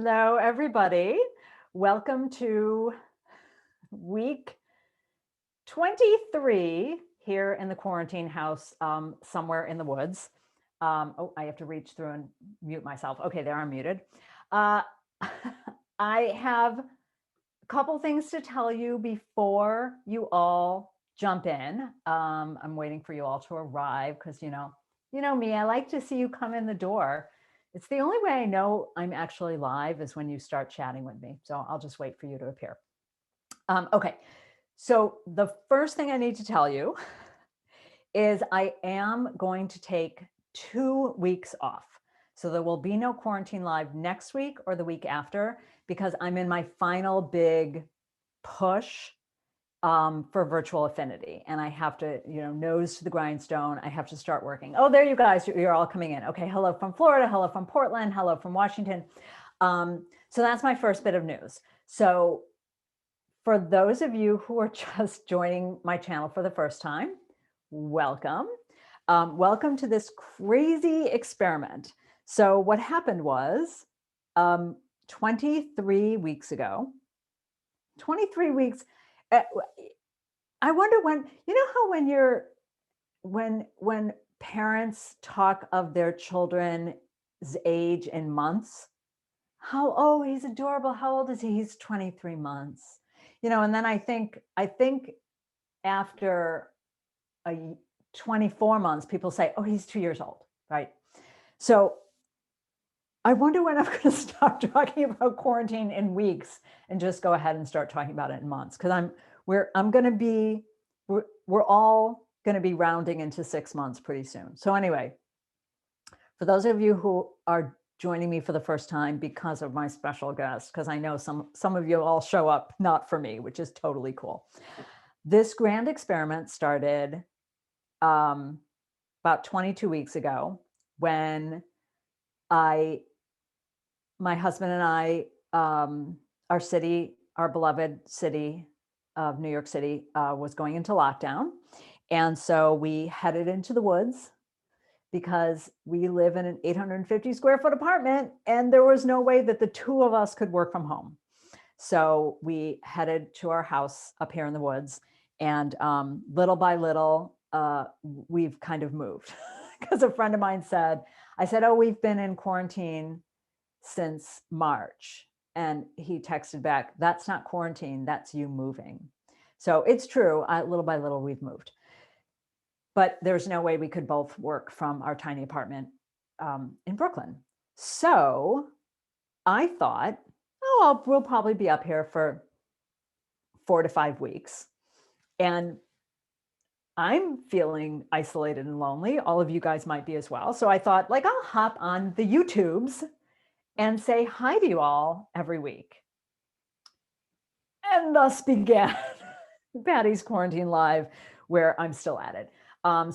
Hello, everybody. Welcome to week 23 here in the quarantine house, somewhere in the woods. Oh, I have to reach through and mute myself. Okay, there, I'm muted. I have a couple things to tell you before you all jump in. I'm waiting for you all to arrive because you know me. I like to see you come in the door. It's the only way I know I'm actually live is when you start chatting with me. So I'll just wait for you to appear. Okay, so the first thing I need to tell you is I am going to take 2 weeks off. So there will be no quarantine live next week or the week after because I'm in my final big push for virtual affinity. And I have to, nose to the grindstone. I have to start working. Oh, there you guys, you're all coming in. Okay, hello from Florida, hello from Portland, hello from Washington. So that's my first bit of news. So for those of you who are just joining my channel for the first time, welcome. Welcome to this crazy experiment. So what happened was 23 weeks ago, 23 weeks, I wonder when, how when parents talk of their children's age in months, oh, he's adorable. How old is he? He's 23 months. And then I think after 24 months, people say, oh, he's 2 years old, right? So I wonder when I'm going to stop talking about quarantine in weeks and just go ahead and start talking about it in months. Because we're all going to be rounding into 6 months pretty soon. So anyway, for those of you who are joining me for the first time because of my special guest, because I know some of you all show up not for me, which is totally cool. This grand experiment started about 22 weeks ago when my husband and I, our beloved city of New York City was going into lockdown. And so we headed into the woods because we live in an 850 square foot apartment and there was no way that the two of us could work from home. So we headed to our house up here in the woods and little by little, we've kind of moved because a friend of mine I said, oh, we've been in quarantine since March. And he texted back, that's not quarantine, that's you moving. So it's true, little by little we've moved. But there's no way we could both work from our tiny apartment in Brooklyn. So I thought, we'll probably be up here for 4 to 5 weeks. And I'm feeling isolated and lonely. All of you guys might be as well. So I thought, I'll hop on the YouTubes and say hi to you all every week. And thus began Patty's Quarantine Live, where I'm still at it.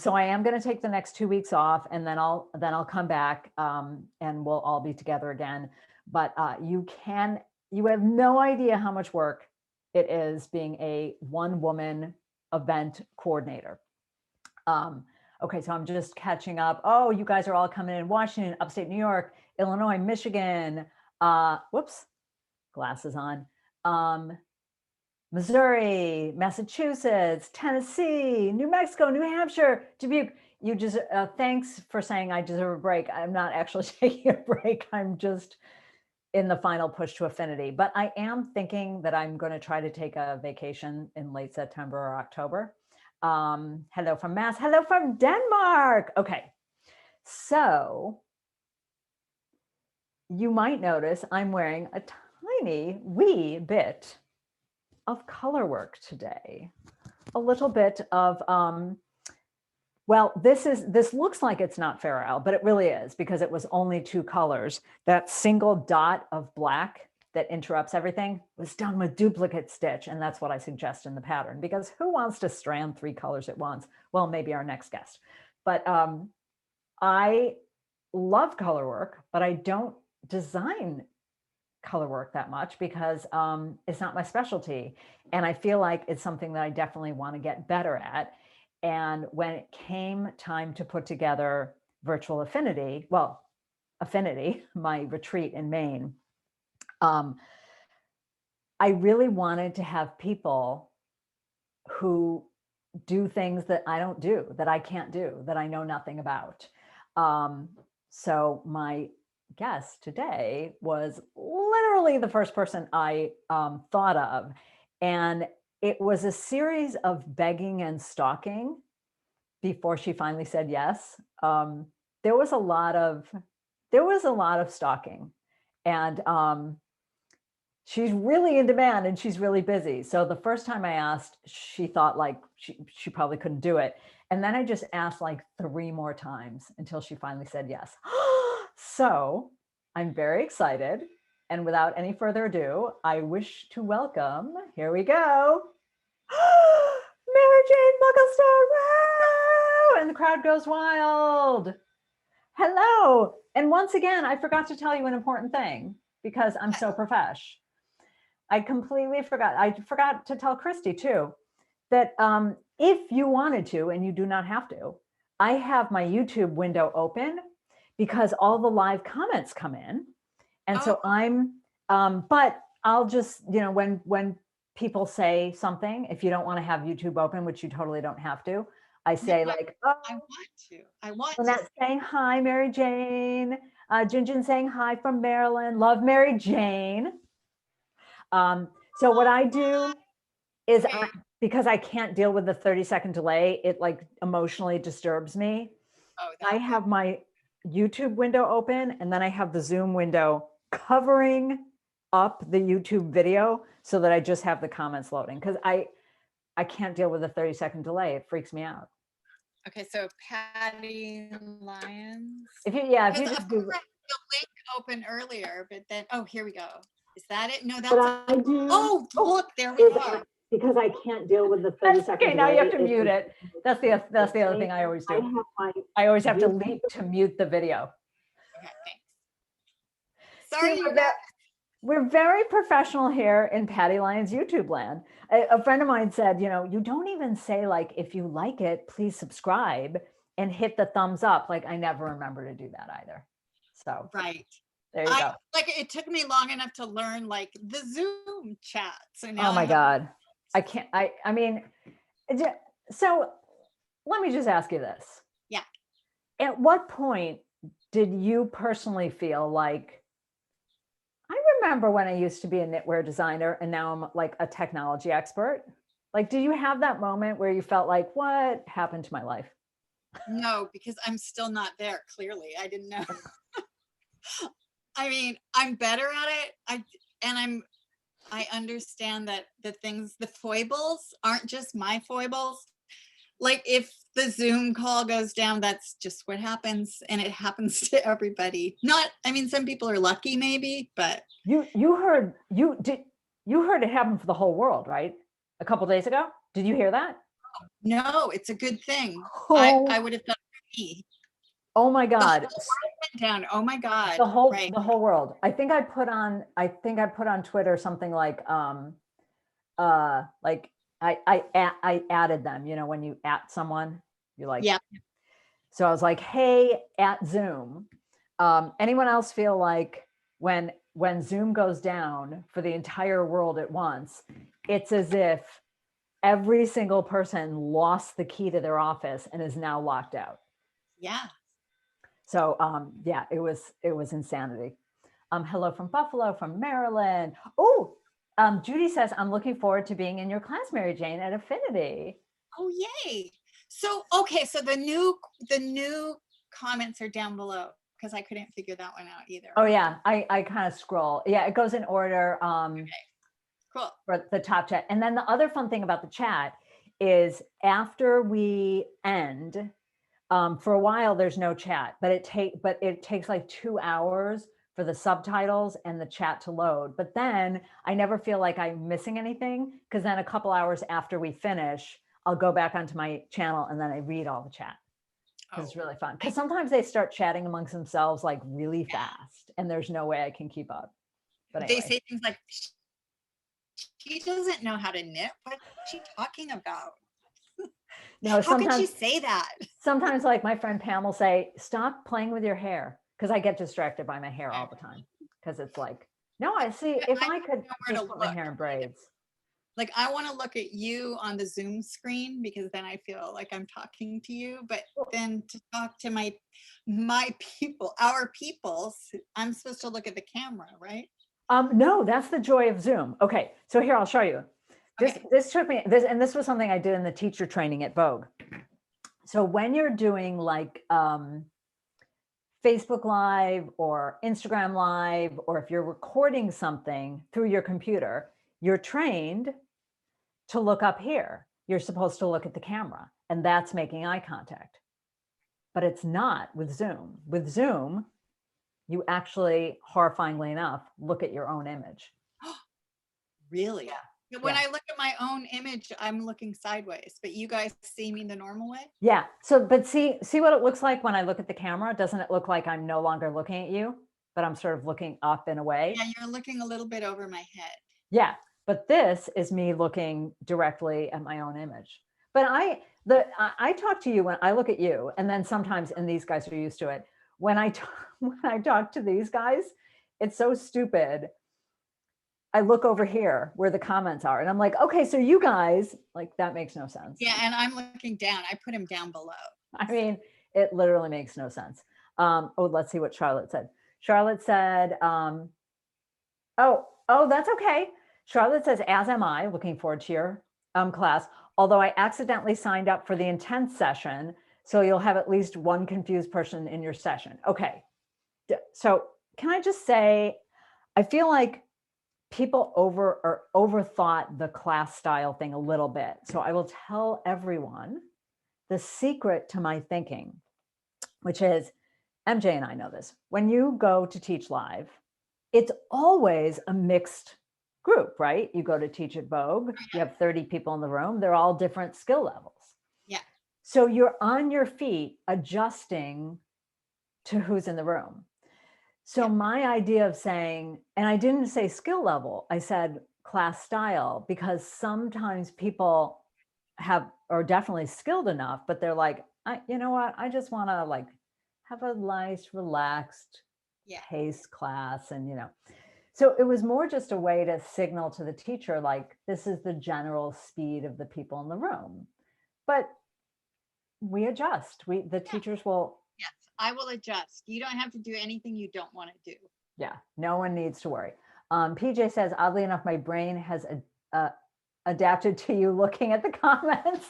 So I am going to take the next 2 weeks off, and then I'll come back, and we'll all be together again. But you have no idea how much work it is being a one-woman event coordinator. Okay, so I'm just catching up. Oh, you guys are all coming in Washington, upstate New York, Illinois, Michigan, whoops, glasses on, Missouri, Massachusetts, Tennessee, New Mexico, New Hampshire, Dubuque. You just, thanks for saying I deserve a break. I'm not actually taking a break. I'm just in the final push to affinity. But I am thinking that I'm going to try to take a vacation in late September or October. Hello from Mass. Hello from Denmark. Okay. So you might notice I'm wearing a tiny wee bit of color work today. A little bit of, well, this looks like it's not Ferrell, but it really is because it was only 2 colors. That single dot of black that interrupts everything was done with duplicate stitch. And that's what I suggest in the pattern, because who wants to strand 3 colors at once? Well, maybe our next guest. But I love color work, but I don't design color work that much because it's not my specialty. And I feel like it's something that I definitely want to get better at. And when it came time to put together virtual affinity, my retreat in Maine, I really wanted to have people who do things that I don't do, that I can't do, that I know nothing about. So my guest today was literally the first person I thought of. And it was a series of begging and stalking before she finally said yes. There was a lot of stalking, and she's really in demand and she's really busy. So the first time I asked, she thought like she probably couldn't do it. And then I just asked like 3 more times until she finally said yes. So I'm very excited. And without any further ado, I wish to welcome, here we go, Mary Jane Mucklestone. Woo! And the crowd goes wild. Hello. And once again, I forgot to tell you an important thing because I'm so profesh. I completely forgot. I forgot to tell Christy too, that if you wanted to, and you do not have to, I have my YouTube window open because all the live comments come in. And so I'm, but I'll just, you know, when people say something, if you don't want to have YouTube open, which you totally don't have to, I say like, oh, I want to. That's saying hi, Mary Jane. Jinjin saying hi from Maryland. Love Mary Jane. So what I do is because I can't deal with the 30-second delay, it like emotionally disturbs me. I have my YouTube window open and then I have the Zoom window covering up the YouTube video so that I just have the comments loading because I can't deal with the 30-second delay. It freaks me out. Okay, so Patty Lyons. If you just the link opened earlier, but then here we go. Is that it? No, that's I do. Oh, look, there we are. Because I can't deal with the 30-second. Okay, now you have to mute it. That's the other thing I always do. I always have to leap to mute the video. Okay, thanks. Sorry, we're very professional here in Patty Lyons YouTube land. A friend of mine said, you know, you don't even say like, if you like it, please subscribe and hit the thumbs up. Like I never remember to do that either. So right. There you go. Like it took me long enough to learn like the Zoom chat. So now oh my God. I can't, I mean, so let me just ask you this. Yeah. At what point did you personally feel like, I remember when I used to be a knitwear designer and now I'm like a technology expert. Like, did you have that moment where you felt like, what happened to my life? No, because I'm still not there. Clearly, I didn't know. I mean, I'm better at it. I understand that the foibles aren't just my foibles. Like if the Zoom call goes down, that's just what happens. And it happens to everybody. I mean, some people are lucky maybe, but. You heard it happen for the whole world, right? A couple of days ago. Did you hear that? No, it's a good thing. I would have thought for me. Oh my God. The whole world went down. Oh my God. The whole world. I think I put on Twitter something like I added them, you know, when you at someone, you're like, yeah. So I was like, hey, at Zoom. Anyone else feel like when Zoom goes down for the entire world at once, it's as if every single person lost the key to their office and is now locked out. Yeah. So yeah, it was insanity. Hello from Buffalo, from Maryland. Oh, Judy says, I'm looking forward to being in your class, Mary Jane, at Affinity. Oh, yay. So, okay, so the new comments are down below because I couldn't figure that one out either. Oh yeah, I kind of scroll. Yeah, it goes in order. Okay. Cool. For the top chat. And then the other fun thing about the chat is after we end, for a while there's no chat, but it takes like 2 hours for the subtitles and the chat to load. But then I never feel like I'm missing anything because then a couple hours after we finish, I'll go back onto my channel and then I read all the chat. It's really fun because sometimes they start chatting amongst themselves like really fast and there's no way I can keep up. But anyway. They say things like, she doesn't know how to knit. What is she talking about? No, how could she say that? Sometimes like my friend Pam will say, stop playing with your hair. Because I get distracted by my hair all the time. Because it's like No, I see. If I could know where just to put my look. hair in braids. Like, I want to look at you on the Zoom screen because then I feel like I'm talking to you. But then to talk to my people, our peoples, I'm supposed to look at the camera, right? No, that's the joy of Zoom. Okay, so here I'll show you. Okay. This took me and this was something I did in the teacher training at Vogue. So when you're doing like Facebook Live or Instagram Live, or if you're recording something through your computer, you're trained to look up here. You're supposed to look at the camera, and that's making eye contact. But it's not with Zoom. With Zoom, you actually, horrifyingly enough, look at your own image. Really? Yeah. When I look at my own image, I'm looking sideways, but you guys see me the normal way? Yeah. So, but see what it looks like when I look at the camera? Doesn't it look like I'm no longer looking at you, but I'm sort of looking up in a way? Yeah, you're looking a little bit over my head. Yeah. But this is me looking directly at my own image. But I talk to you when I look at you, and then sometimes, and these guys are used to it, when I talk to these guys, it's so stupid. I look over here where the comments are, and I'm like, okay, so you guys, like, that makes no sense. Yeah, and I'm looking down. I put him down below. I mean, it literally makes no sense. Let's see what Charlotte said. Charlotte said, oh, that's okay. Charlotte says, as am I, looking forward to your class, although I accidentally signed up for the intense session, so you'll have at least one confused person in your session. Okay. So can I just say, I feel like people overthought the class style thing a little bit. So I will tell everyone the secret to my thinking, which is, MJ and I know this. When you go to teach live, it's always a mixed group, right? You go to teach at Vogue, you have 30 people in the room, they're all different skill levels. Yeah. So you're on your feet adjusting to who's in the room. So my idea of saying, and I didn't say skill level, I said class style, because sometimes people are definitely skilled enough, but they're like, you know what, I just want to like have a nice, relaxed pace class. And, so it was more just a way to signal to the teacher, like, this is the general speed of the people in the room. But we adjust. The teachers will. Yes, I will adjust. You don't have to do anything you don't want to do. Yeah, no one needs to worry. PJ says, oddly enough, my brain has adapted to you looking at the comments.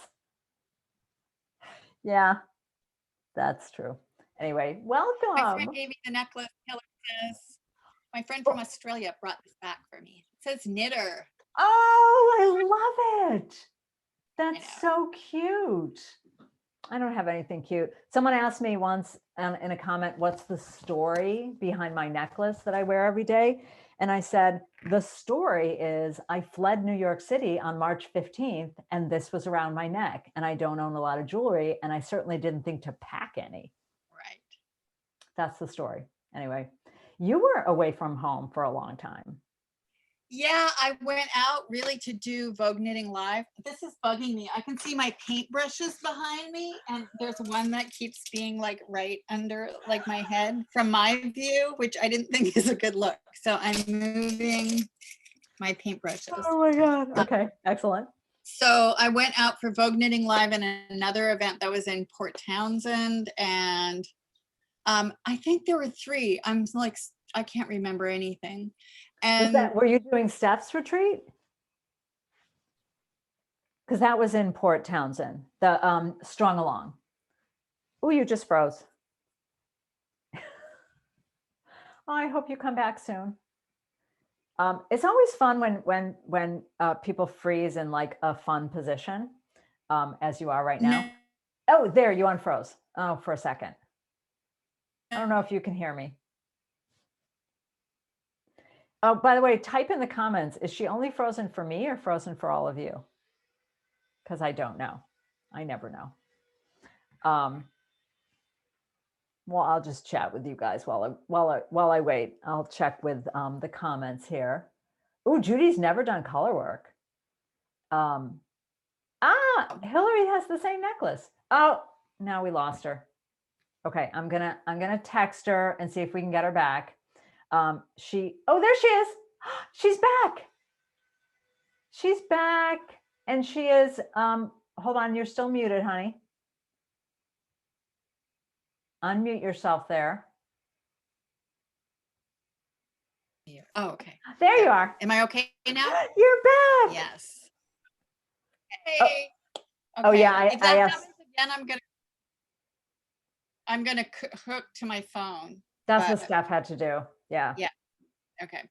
Yeah, that's true. Anyway, welcome. My friend gave me the necklace. My friend from Australia brought this back for me. It says knitter. Oh, I love it. That's so cute. I don't have anything cute. Someone asked me once in a comment, what's the story behind my necklace that I wear every day? And I said, the story is I fled New York City on March 15th, and this was around my neck, and I don't own a lot of jewelry, and I certainly didn't think to pack any. Right. That's the story. Anyway, you were away from home for a long time. Yeah, I went out really to do Vogue Knitting Live. This is bugging me. I can see my paintbrushes behind me, and there's one that keeps being like right under like my head from my view, which I didn't think is a good look. So I'm moving my paintbrushes. Oh my God. Okay, excellent. So I went out for Vogue Knitting Live and another event that was in Port Townsend, and I think there were 3. I'm like, I can't remember anything. And were you doing Steph's retreat? Because that was in Port Townsend, the Strung Along. Oh, you just froze. I hope you come back soon. It's always fun when people freeze in like a fun position, as you are right now. Oh, there, you unfroze. Oh, for a second. I don't know if you can hear me. Oh, by the way, type in the comments, is she only frozen for me or frozen for all of you? Because I don't know. I never know. Well, I'll just chat with you guys while I wait. I'll check with the comments here. Oh, Judy's never done color work. Hillary has the same necklace. Oh, now we lost her. Okay, I'm gonna text her and see if we can get her back. Oh, there she is. She's back. She's back. And she is, hold on, you're still muted, honey. Unmute yourself there. Oh, okay. There you are. Am I okay now? You're back. Yes. Hey. Oh, Okay. yeah, If that I asked. happens again, I'm gonna hook to my phone. That's what Steph had to do. Yeah. Yeah. Okay.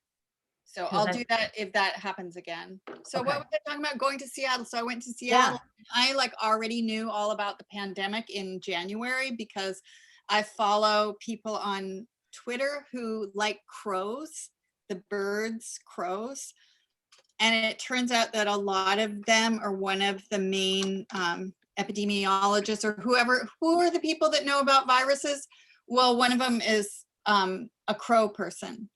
So 'Cause I'll then- do that if that happens again. So Okay. what was I talking about? Going to Seattle. So I went to Seattle. I like already knew all about the pandemic in January because I follow people on Twitter who like crows, the birds, crows. And it turns out that a lot of them are one of the main epidemiologists or who are the people that know about viruses. Well, one of them is a crow person.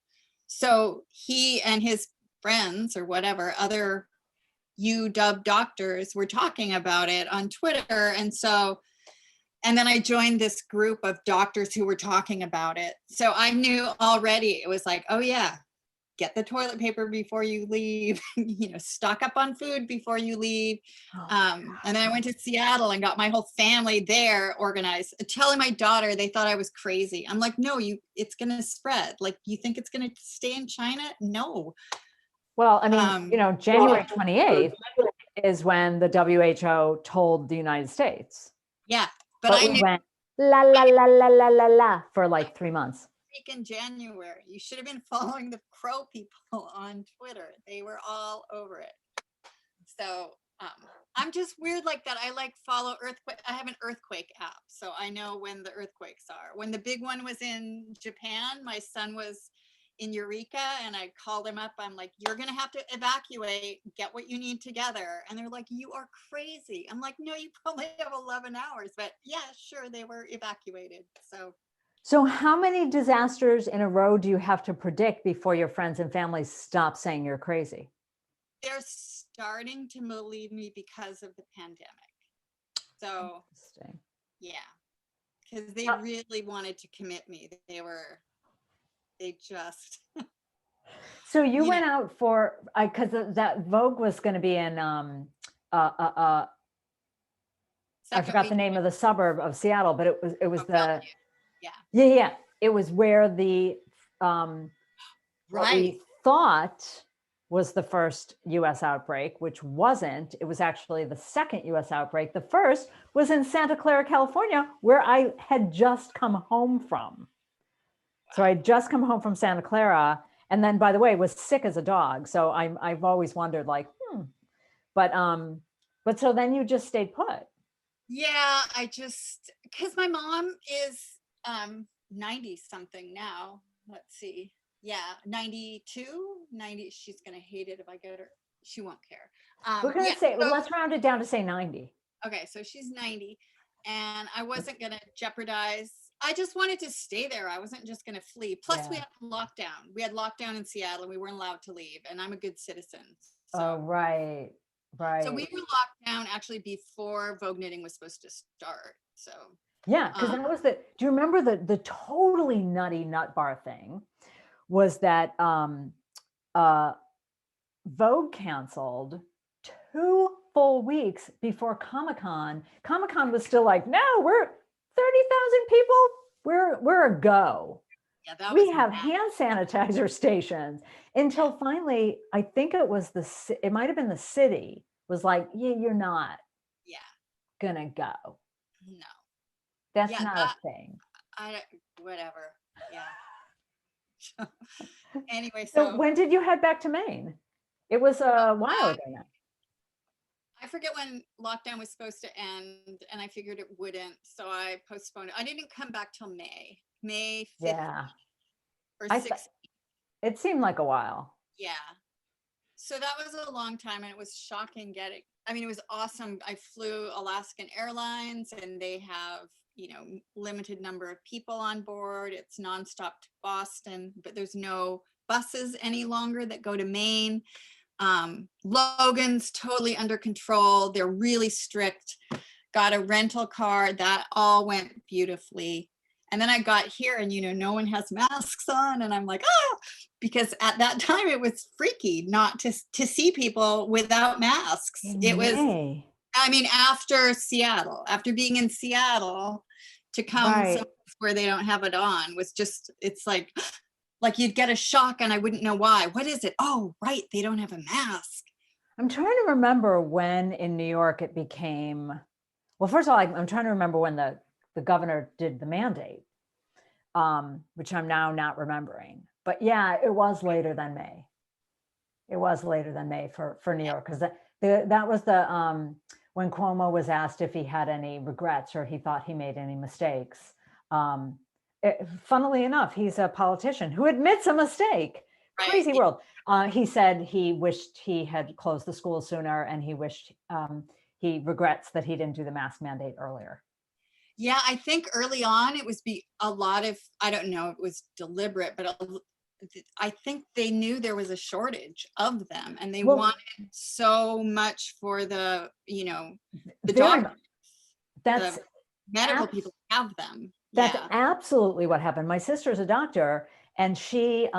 So he and his friends or whatever, other UW doctors were talking about it on Twitter. And then I joined this group of doctors who were talking about it. So I knew already, it was like, oh yeah, get the toilet paper before you leave, stock up on food before you leave. And then I went to Seattle and got my whole family there organized, telling my daughter they thought I was crazy. I'm like, no, it's going to spread. Like, you think it's going to stay in China? No. Well, I mean, January 28th is when the WHO told the United States. Yeah. But I knew went la, la, la, la, la, la, la for like 3 months. In January, you should have been following the crow people on Twitter. They were all over it. So I'm just weird like that. I like follow earthquake. I have an earthquake app, so I know when the earthquakes are. When the big one was in Japan, my son was in Eureka, and I called him up. I'm like, you're gonna have to evacuate. Get what you need together. And they're like, you are crazy. I'm like, no, you probably have 11 hours. But yeah, sure, they were evacuated. So how many disasters in a row do you have to predict before your friends and family stop saying you're crazy? They're starting to believe me because of the pandemic. So, yeah, because they really wanted to commit me. They just. So you went out for, because that Vogue was going to be in, I forgot the name of the suburb of Seattle, but it was the. Yeah. It was where the, what we thought was the first US outbreak, which wasn't. It was actually the second US outbreak. The first was in Santa Clara, California, where I had just come home from. So I had just come home from Santa Clara, and then, by the way, was sick as a dog. So I've always wondered, like, but so then you just stayed put. Yeah, because my mom is 90 something now. Let's see. Yeah, 92, 90. She's going to hate it if I get her. She won't care. We're going to say, let's round it down to say 90. Okay, so she's 90, and I wasn't going to jeopardize. I just wanted to stay there. I wasn't just going to flee. Plus, we had lockdown. We had lockdown in Seattle, and we weren't allowed to leave, and I'm a good citizen. So. Oh, right. So we were locked down actually before Vogue Knitting was supposed to start. So. Yeah, because that was do you remember the totally nutty nut bar thing? Was that Vogue canceled 2 full weeks before Comic-Con. Comic-Con was still like, no, we're 30,000 people. We're a go. Yeah, we have hand sanitizer stations until finally, I think it might have been the city was like, yeah, you're not gonna go. No. That's not a thing. Whatever. Yeah. Anyway, so when did you head back to Maine? It was a while ago now. I forget when lockdown was supposed to end, and I figured it wouldn't, so I postponed it. I didn't come back till May 5th. Yeah. Or 6th. It seemed like a while. Yeah. So that was a long time, and it was shocking it was awesome. I flew Alaskan Airlines, and they have, limited number of people on board. It's nonstop to Boston, but there's no buses any longer that go to Maine. Logan's totally under control. They're really strict. Got a rental car. That all went beautifully. And then I got here and, no one has masks on. And I'm like, oh, because at that time it was freaky not to see people without masks. It was, May. I mean, after being in Seattle, to come Right. somewhere where they don't have it on was just, it's like you'd get a shock and I wouldn't know why. What is it? Oh, right. They don't have a mask. I'm trying to remember when in New York it became, well, first of all, I'm trying to remember when the governor did the mandate, which I'm now not remembering. But yeah, it was later than May. It was later than May for New York, because that was the when Cuomo was asked if he had any regrets or he thought he made any mistakes. Funnily enough, he's a politician who admits a mistake. Right. Crazy world. He said he wished he had closed the school sooner, and he wished he regrets that he didn't do the mask mandate earlier. Yeah, I think early on it was a lot of, I don't know, it was deliberate, but I think they knew there was a shortage of them, and they wanted so much for the doctors, that's the medical people have them. That's absolutely what happened. My sister's a doctor, and she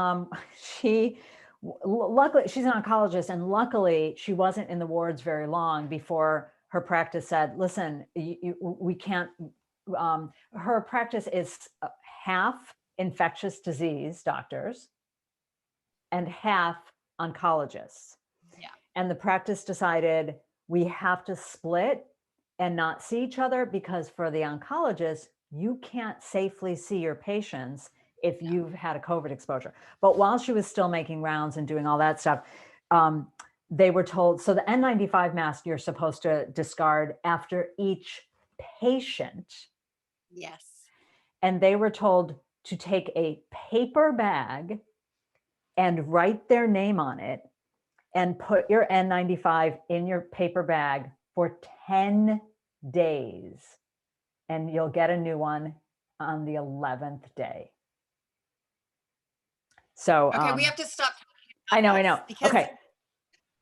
luckily, she's an oncologist, and luckily she wasn't in the wards very long before her practice said, listen, we can't, her practice is half infectious disease doctors and half oncologists. Yeah. And the practice decided we have to split and not see each other, because for the oncologist, you can't safely see your patients if you've had a COVID exposure. But while she was still making rounds and doing all that stuff, they were told, so the N95 mask you're supposed to discard after each patient. Yes. And they were told to take a paper bag and write their name on it and put your N95 in your paper bag for 10 days. And you'll get a new one on the 11th day. So okay, we have to stop. I know. Okay.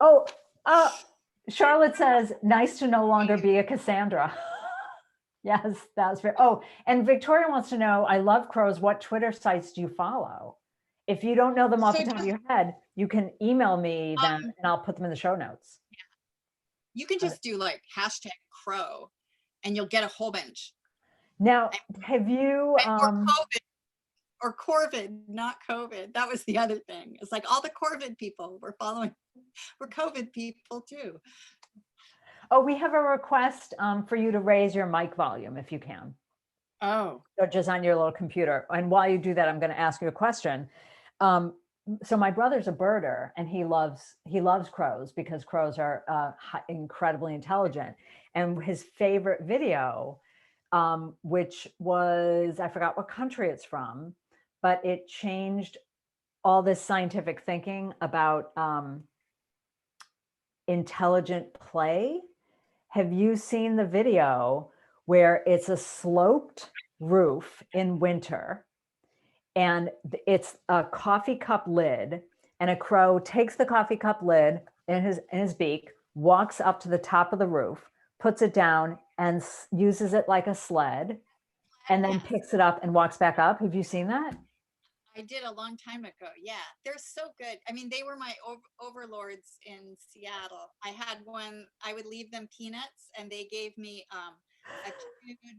Oh, Charlotte says, nice to no longer be a Cassandra. Yes, that's very. Oh, and Victoria wants to know, I love crows. What Twitter sites do you follow? If you don't know them off the top of your head, you can email me them and I'll put them in the show notes. Yeah. You can just do like #crow and you'll get a whole bunch. Now, have you or Corvid, not COVID. That was the other thing. It's like all the Corvid people we're following. We're COVID people too. Oh, we have a request for you to raise your mic volume if you can. Oh. So just on your little computer. And while you do that, I'm going to ask you a question. So my brother's a birder, and he loves crows because crows are incredibly intelligent. And his favorite video, which was, I forgot what country it's from, but it changed all this scientific thinking about intelligent play. Have you seen the video where it's a sloped roof in winter, and it's a coffee cup lid, and a crow takes the coffee cup lid in his beak, walks up to the top of the roof, puts it down, and uses it like a sled, and then picks it up and walks back up? Have you seen that? I did a long time ago. Yeah, they're so good. I mean, they were my overlords in Seattle. I had one, I would leave them peanuts, and they gave me a chewed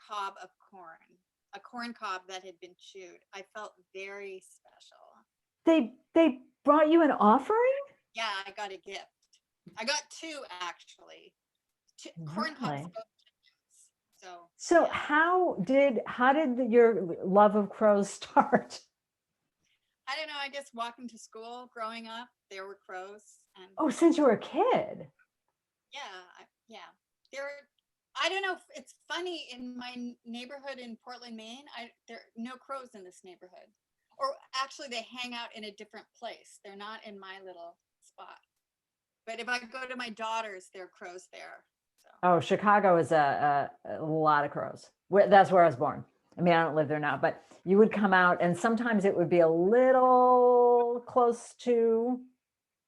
cob of corn, a corn cob that had been chewed. I felt very special. They brought you an offering? Yeah, I got a gift. I got two, actually. Corn cobs. So yeah. How did your love of crows start? I don't know. I guess walking to school, growing up, there were crows. And oh, since you were a kid. Yeah. I don't know. It's funny, in my neighborhood in Portland, Maine, there are no crows in this neighborhood. Or actually, they hang out in a different place. They're not in my little spot. But if I go to my daughter's, there are crows there. So. Oh, Chicago is a lot of crows. That's where I was born. I mean, I don't live there now, but you would come out, and sometimes it would be a little close to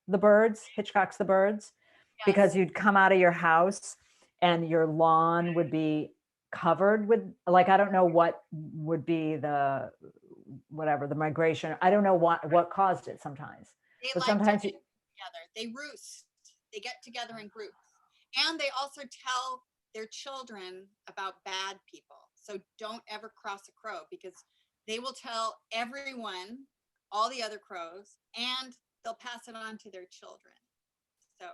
the birds, Hitchcock's The Birds, yes. Because you'd come out of your house and your lawn would be covered with, like, I don't know what would be the, whatever, the migration. I don't know what caused it sometimes. They But like to sometimes get together. They roost. They get together in groups. And they also tell their children about bad people. So don't ever cross a crow, because they will tell everyone, all the other crows, and they'll pass it on to their children. So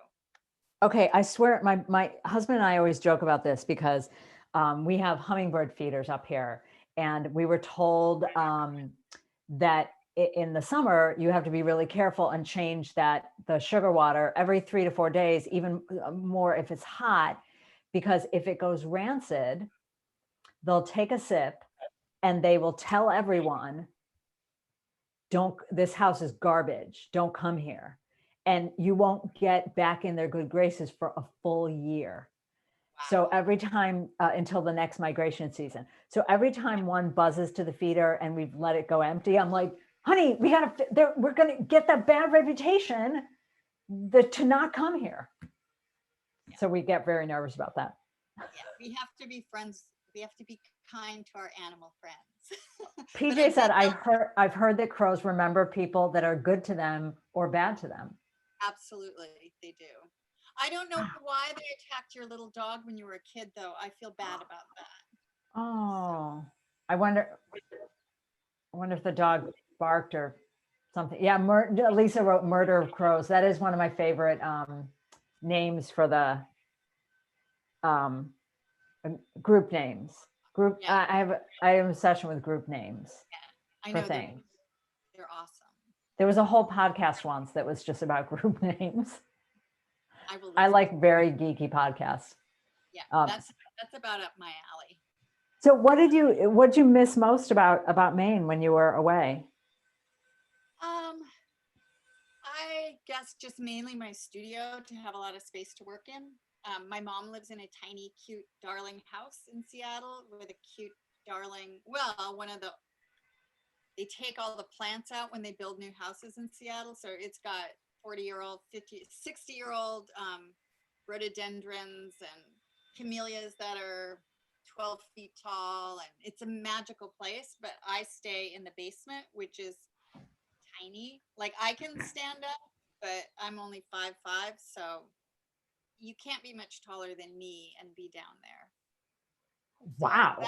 okay, I swear my husband and I always joke about this because we have hummingbird feeders up here, and we were told that in the summer you have to be really careful and change the sugar water every 3 to 4 days, even more if it's hot, because if it goes rancid, they'll take a sip and they will tell everyone, don't, this house is garbage, don't come here. And you won't get back in their good graces for a full year. So every time until the next migration season. So every time one buzzes to the feeder and we've let it go empty, I'm like, honey, we're going to get that bad reputation to not come here. Yeah. So we get very nervous about that. Yeah, we have to be friends. We have to be kind to our animal friends. PJ said, I've heard that crows remember people that are good to them or bad to them. Absolutely, they do. I don't know why they attacked your little dog when you were a kid, though. I feel bad about that. Oh, I wonder if the dog barked or something. Yeah, Lisa wrote Murder of Crows. That is one of my favorite names for the group names. Yeah. I have an obsession with group names. Yeah, I know things. They're awesome. There was a whole podcast once that was just about group names. I like very geeky podcasts. Yeah, that's about up my alley. So what'd you miss most about Maine when you were away? I guess just mainly my studio, to have a lot of space to work in. My mom lives in a tiny, cute, darling house in Seattle with a cute, darling, they take all the plants out when they build new houses in Seattle. So it's got 40-year-old, 50, 60-year-old rhododendrons and camellias that are 12 feet tall. And it's a magical place, but I stay in the basement, which is tiny. Like, I can stand up, but I'm only 5'5", so you can't be much taller than me and be down there. Wow. So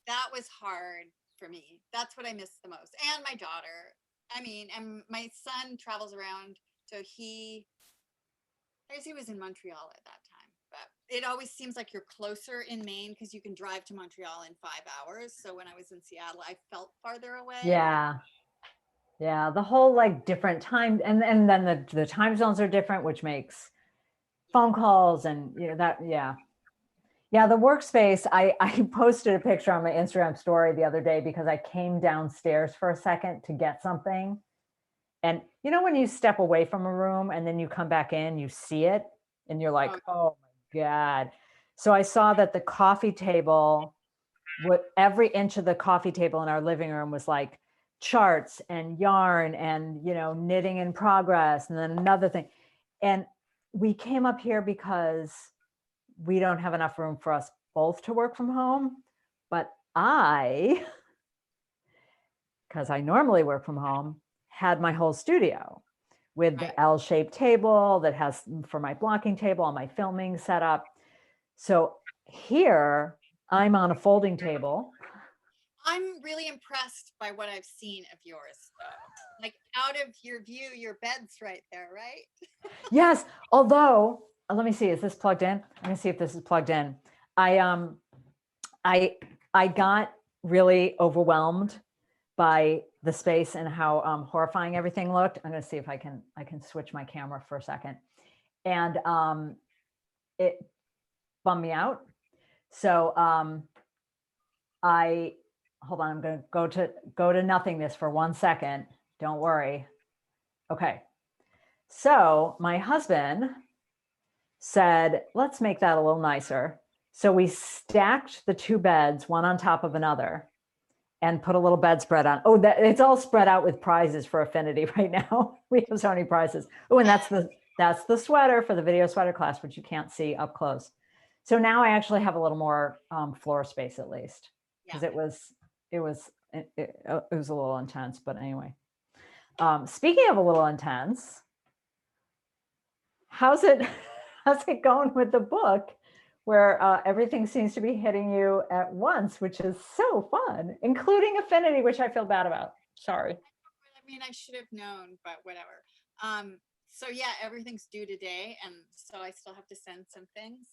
that was hard for me. That's what I miss the most. And my daughter. I mean, and my son travels around, so I guess he was in Montreal at that time, but it always seems like you're closer in Maine because you can drive to Montreal in 5 hours. So when I was in Seattle, I felt farther away. Yeah. Yeah, the whole like different time, and then the time zones are different, which makes phone calls and yeah. The workspace. I posted a picture on my Instagram story the other day because I came downstairs for a second to get something, and when you step away from a room and then you come back in, you see it, and you're like, oh my God. So I saw that the coffee table, every inch of the coffee table in our living room was like charts and yarn and knitting in progress, and then another thing. And we came up here because we don't have enough room for us both to work from home, but because I normally work from home, had my whole studio with the L-shaped table that has for my blocking table, all my filming set up. So here I'm on a folding table. I'm really impressed by what I've seen of yours, though. Like, out of your view, your bed's right there, right? Yes. Although, let me see, is this plugged in? Let me see if this is plugged in. I got really overwhelmed by the space and how horrifying everything looked. I'm going to see if I can switch my camera for a second. And it bummed me out. So hold on, I'm going to go to nothingness for 1 second. Don't worry. Okay. So my husband said, let's make that a little nicer. So we stacked the 2 beds, one on top of another, and put a little bedspread on. Oh, it's all spread out with prizes for Affinity right now. We have so many prizes. Oh, and that's the sweater for the video sweater class, which you can't see up close. So now I actually have a little more floor space at least, because Yeah. it was a little intense. But anyway, speaking of a little intense, how's it how's it going with the book, where everything seems to be hitting you at once, which is so fun, including affinity, which I feel bad about. Sorry. I mean, I should have known, but whatever. So yeah, everything's due today, and so I still have to send some things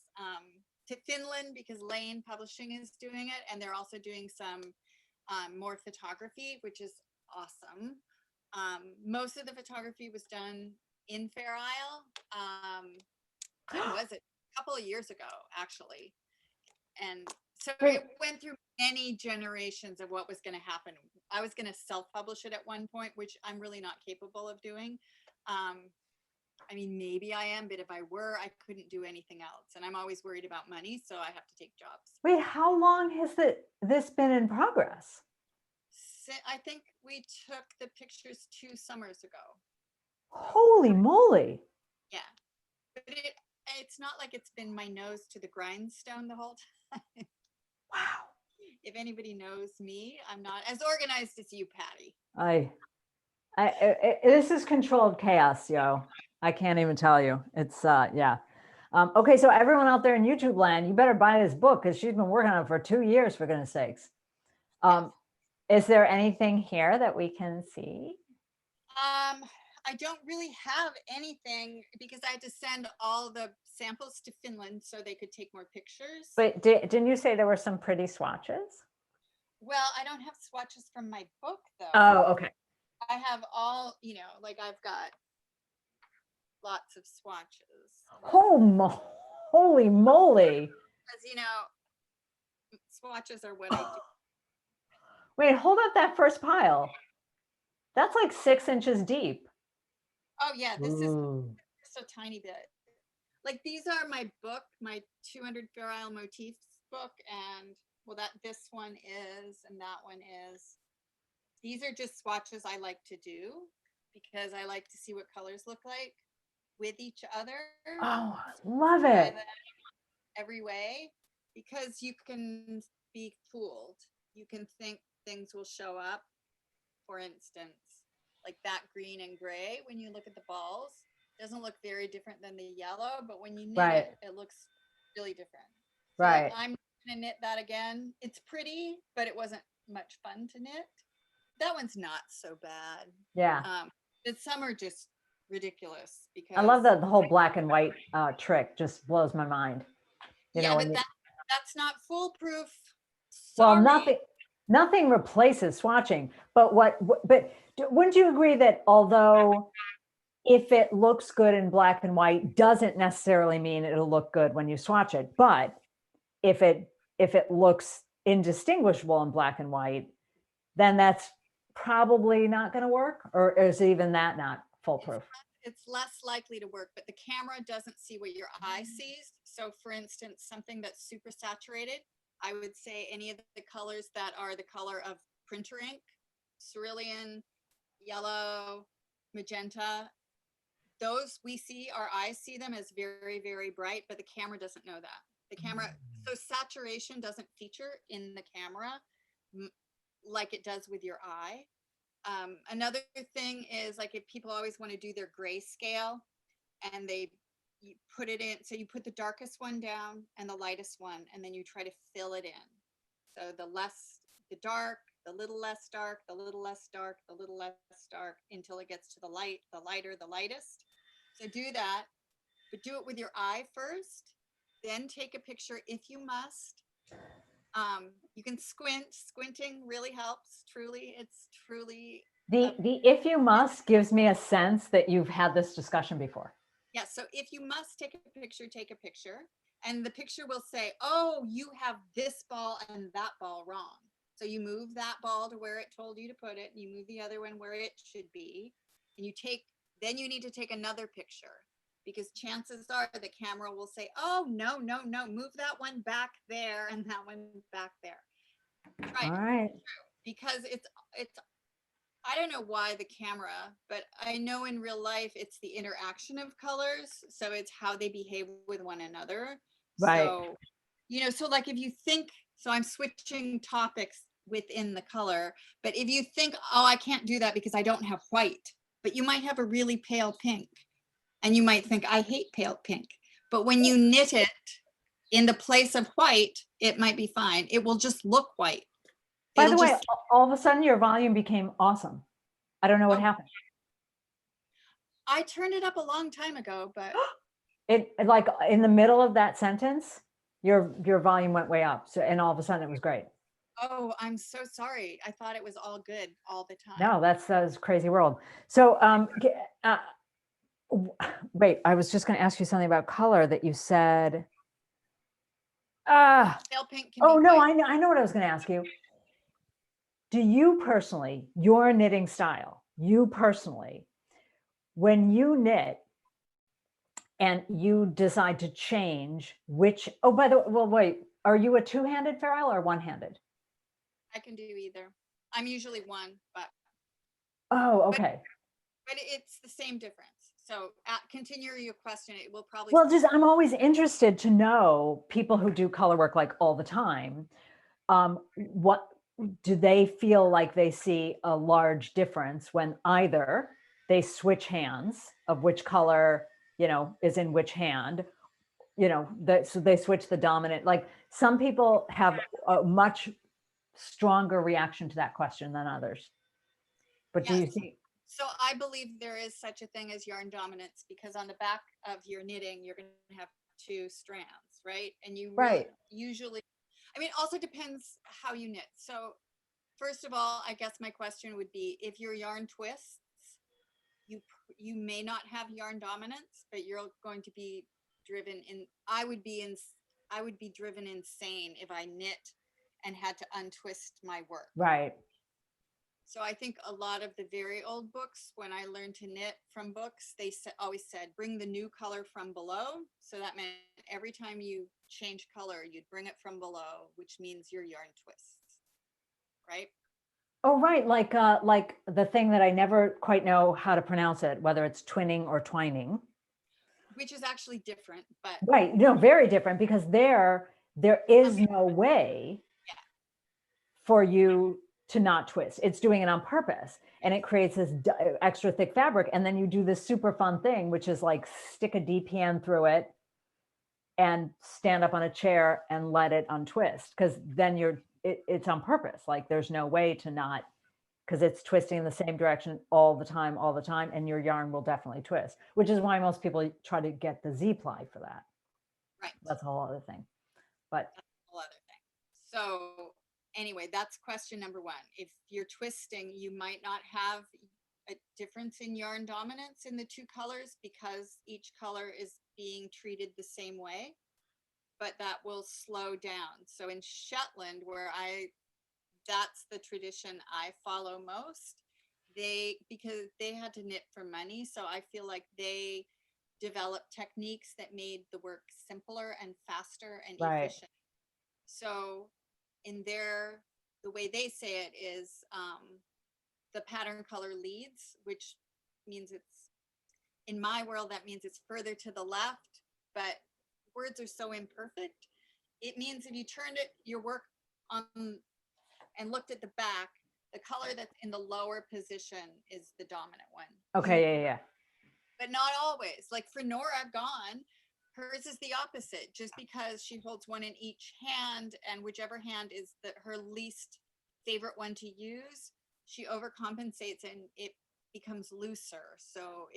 to Finland because Lane Publishing is doing it, and they're also doing some more photography, which is awesome. Most of the photography was done in Fair Isle. When was it? A couple of years ago, actually. And so Wait. it went through many generations of what was going to happen. I was going to self-publish it at one point, which I'm really not capable of doing. I mean, maybe I am, but if I were, I couldn't do anything else. And I'm always worried about money, so I have to take jobs. Wait, how long has this been in progress? I think we took the pictures 2 summers ago. Holy moly. Yeah. But it's not like it's been my nose to the grindstone the whole time. Wow. If anybody knows me, I'm not as organized as you, Patty. This is controlled chaos, yo. I can't even tell you. It's yeah. Okay, so everyone out there in YouTube land, you better buy this book because she's been working on it for 2 years, for goodness sakes. Is there anything here that we can see? I don't really have anything because I had to send all the samples to Finland so they could take more pictures. But didn't you say there were some pretty swatches? Well, I don't have swatches from my book though. Oh, okay. I have all, like I've got lots of swatches. Holy moly. Because, swatches are what I do. Wait, hold up that first pile. That's like 6 inches deep. Oh yeah, this is just a tiny bit. Like these are my book, my 200 Fair Isle motifs book, and well, this one is, and that one is. These are just swatches I like to do because I like to see what colors look like with each other. Oh, love it. Every way, because you can be fooled. You can think things will show up. For instance, like that green and gray, when you look at the balls, doesn't look very different than the yellow, but when you knit it looks really different. So like, I'm gonna knit that again. It's pretty, but it wasn't much fun to knit. That one's not so bad. Yeah. Some are just ridiculous because I love the whole black and white trick. Just blows my mind. But that's not foolproof. Sorry. Well, nothing replaces swatching, but wouldn't you agree that although if it looks good in black and white doesn't necessarily mean it'll look good when you swatch it, but if it looks indistinguishable in black and white, then that's probably not going to work? Or is even that not foolproof? It's less likely to work, but the camera doesn't see what your eye sees. So for instance, something that's super saturated, I would say any of the colors that are the color of printer ink, cerulean, yellow, magenta, those we see, our eyes see them as very, very bright, but the camera doesn't know that. The camera, so saturation doesn't feature in the camera like it does with your eye. Another thing is like if people always want to do their grayscale and you put it in, so you put the darkest one down and the lightest one, and then you try to fill it in. So the dark, the little less dark, the little less dark, the little less dark until it gets to the light, the lighter, the lightest. So do that, but do it with your eye first, then take a picture if you must. You can squinting really helps. Truly, it's truly. The if you must gives me a sense that you've had this discussion before. Yeah, so if you must take a picture, take a picture. And the picture will say, oh, you have this ball and that ball wrong. So you move that ball to where it told you to put it, and you move the other one where it should be. And then you need to take another picture, because chances are the camera will say, oh, no, move that one back there and that one back there. Try it. All right. Because it's I don't know why the camera, but I know in real life it's the interaction of colors. So it's how they behave with one another. Right. So, so like if you think, so I'm switching topics within the color, but if you think, oh, I can't do that because I don't have white, but you might have a really pale pink and you might think, I hate pale pink. But when you knit it in the place of white, it might be fine. It will just look white. By It'll the way, just, all of a sudden your volume became awesome. I don't know what happened. I turned it up a long time ago, but It like in the middle of that sentence, your volume went way up. So, and all of a sudden it was great. oh, I'm so sorry. I thought it was all good all the time. No, that's crazy world. So, wait, I was just going to ask you something about color that you said. Pale pink can Oh be no, white. I know what I was going to ask you. Do you personally, your knitting style, you personally, when you knit and you decide to change which, oh, by the way, well, wait, are you a two-handed ferrule or one-handed? I can do either. I'm usually one, but Oh, okay. but it's the same difference. So continue your question. It will probably. Well, just I'm always interested to know people who do color work like all the time. What do they feel like they see a large difference when either they switch hands of which color, is in which hand, so they switch the dominant. Like some people have a much stronger reaction to that question than others. But do you Yes. think? So I believe there is such a thing as yarn dominance because on the back of your knitting, you're going to have two strands, right? And you really usually, I mean, it also depends how you knit. So first of all, I guess my question would be if your yarn twists, you may not have yarn dominance, but you're going to be driven in. I would be driven insane if I knit and had to untwist my work. Right. So I think a lot of the very old books, when I learned to knit from books, they always said, bring the new color from below. So that meant every time you change color, you'd bring it from below, which means your yarn twists, right? Oh, right. Like the thing that I never quite know how to pronounce it, whether it's twinning or twining. Which is actually different, but. Right. No, very different because there is no way for you to not twist. It's doing it on purpose and it creates this extra thick fabric. And then you do this super fun thing, which is like stick a DPN through it and stand up on a chair and let it untwist. Cause then it's on purpose. Like there's no way to not, because it's twisting in the same direction all the time, and your yarn will definitely twist, which is why most people try to get the Z-ply for that. Right. That's a whole other thing. But that's a whole other thing. So anyway, that's question number one. If you're twisting, you might not have a difference in yarn dominance in the two colors because each color is being treated the same way, but that will slow down. So in Shetland, that's the tradition I follow most, because they had to knit for money. So I feel like they developed techniques that made the work simpler and faster and efficient. So the way they say it is the pattern color leads, which means in my world, that means it's further to the left, but words are so imperfect. It means if you turned your work on and looked at the back, the color that's in the lower position is the dominant one. Okay, yeah. But not always. Like for Nora Gone, hers is the opposite. Just because she holds one in each hand, and whichever hand is her least favorite one to use, she overcompensates and it becomes looser. So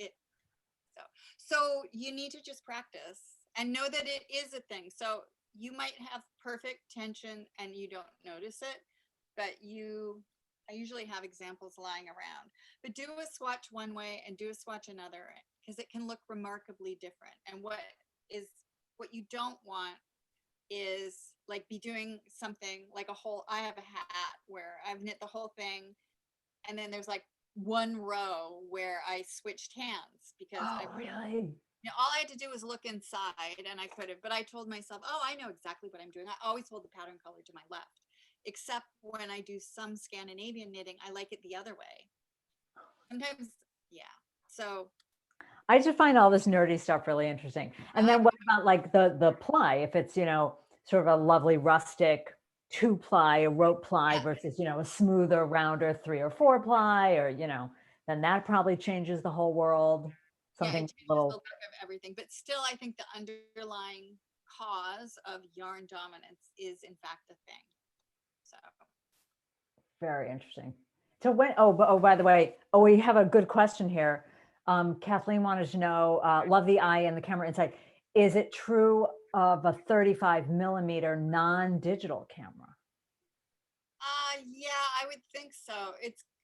you need to just practice and know that it is a thing. So you might have perfect tension and you don't notice it, but I usually have examples lying around. But do a swatch one way and do a swatch another, because it can look remarkably different. And what you don't want is like be doing something like I have a hat where I've knit the whole thing and then there's like one row where I switched hands because really? All I had to do was look inside and I could have, but I told myself, oh, I know exactly what I'm doing. I always hold the pattern color to my left, except when I do some Scandinavian knitting, I like it the other way. Sometimes, yeah. So I just find all this nerdy stuff really interesting. And then what about like the ply? If it's, sort of a lovely rustic 2-ply, a rope ply Yeah, versus, a smoother, rounder 3 or 4-ply, or, then that probably changes the whole world. yeah, Something it a changes the little, look of everything, but still, I think the underlying cause of yarn dominance is in fact a thing. So, very interesting. So by the way, we have a good question here. Kathleen wanted to know, love the eye and the camera insight. Is it true of a 35 millimeter non-digital camera? yeah, I would think so.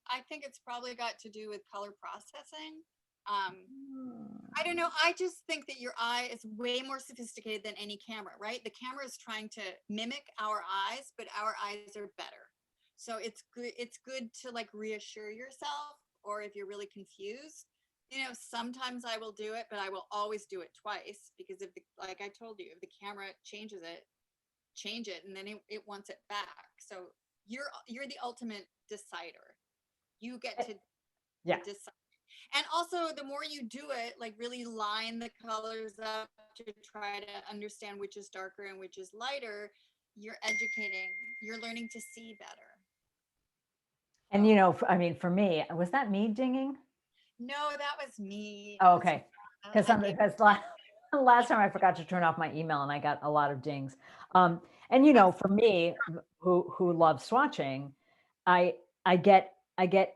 I think it's probably got to do with color processing. I don't know. I just think that your eye is way more sophisticated than any camera, right? The camera is trying to mimic our eyes, but our eyes are better. So it's good to like reassure yourself, or if you're really confused, sometimes I will do it, but I will always do it twice, because if like I told you, if the camera changes it, change it, and then it wants it back. So you're the ultimate decider. You get to Yeah. decide. And also, the more you do it, like really line the colors up to try to understand which is darker and which is lighter, you're educating, you're learning to see better. And I mean, for me, was that me dinging? No, that was me. Oh, okay. Because I last time I forgot to turn off my email and I got a lot of dings. And for me, who loves swatching, I I get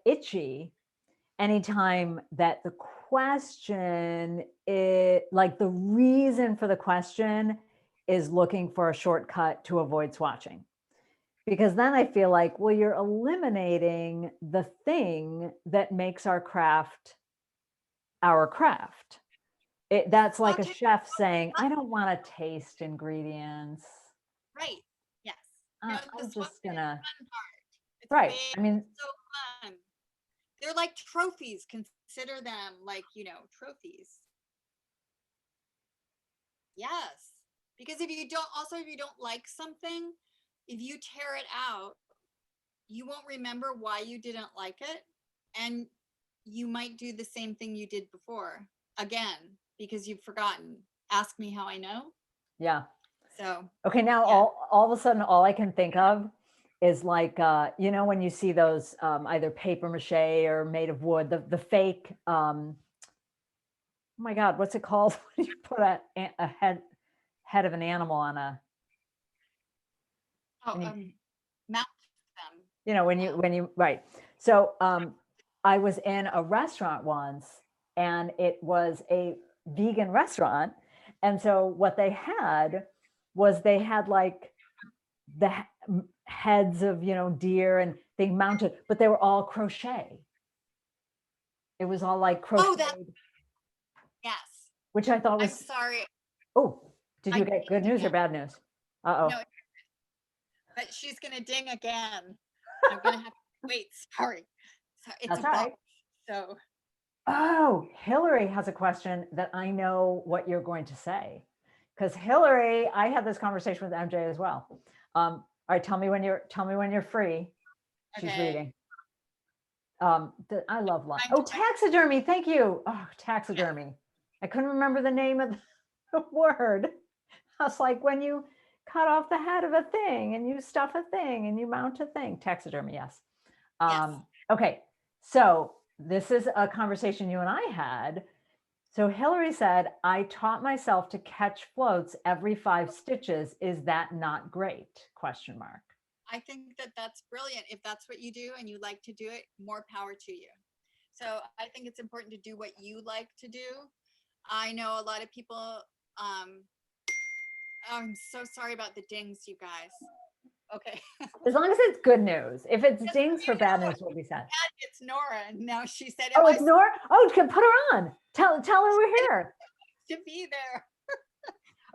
itchy anytime that the question is like the reason for the question is looking for a shortcut to avoid swatching. Because then I feel like, well, you're eliminating the thing that makes our craft our craft. That's like a okay, chef saying, I don't want to taste ingredients. right. Yes. No, I'm this one just is gonna, the fun part. It's right. way I mean, so fun. They're like trophies. Consider them like, trophies. Yes. Because if you don't like something, if you tear it out, you won't remember why you didn't like it. And you might do the same thing you did before again because you've forgotten. Ask me how I know. yeah. So, Okay, now yeah. all of a sudden, all I can think of is like, when you see those either paper mache or made of wood, the fake, oh my God, what's it called when you put a head of an animal on a, Oh, when you, mount them. when you, right. So I was in a restaurant once and it was a vegan restaurant. And so what they had was they had like the heads of, deer and they mounted, but they were all crochet. It was all like Oh, that, crocheted, yes. which I thought I'm was, sorry. oh, did I you get good dinged news or again. bad news? Uh-oh. No, but she's going to ding again. I'm going to have to wait. Sorry. So it's That's a all box. right. So, Oh, Hillary has a question that I know what you're going to say. Because Hillary, I had this conversation with MJ as well. All right, tell me when you're free. She's okay. reading. I love life. Time Oh, to check. taxidermy. Thank you. Oh, Yeah. taxidermy. I couldn't remember the name of the word. I was like, when you cut off the head of a thing and you stuff a thing and you mount a thing. Taxidermy, yes. Yes. Okay, so this is a conversation you and I had. So Hillary said, I taught myself to catch floats every 5 stitches. Is that not great? Question mark. I think that that's brilliant. If that's what you do and you like to do it, more power to you. So I think it's important to do what you like to do. I know a lot of people, I'm so sorry about the dings, you guys. Okay. As long as it's good news. If it's Yes, dings you for bad know, news, we'll be sad. it's Nora. And now she said, Oh, am I it's Nora? Oh, put her on. Tell her we're here. to be there?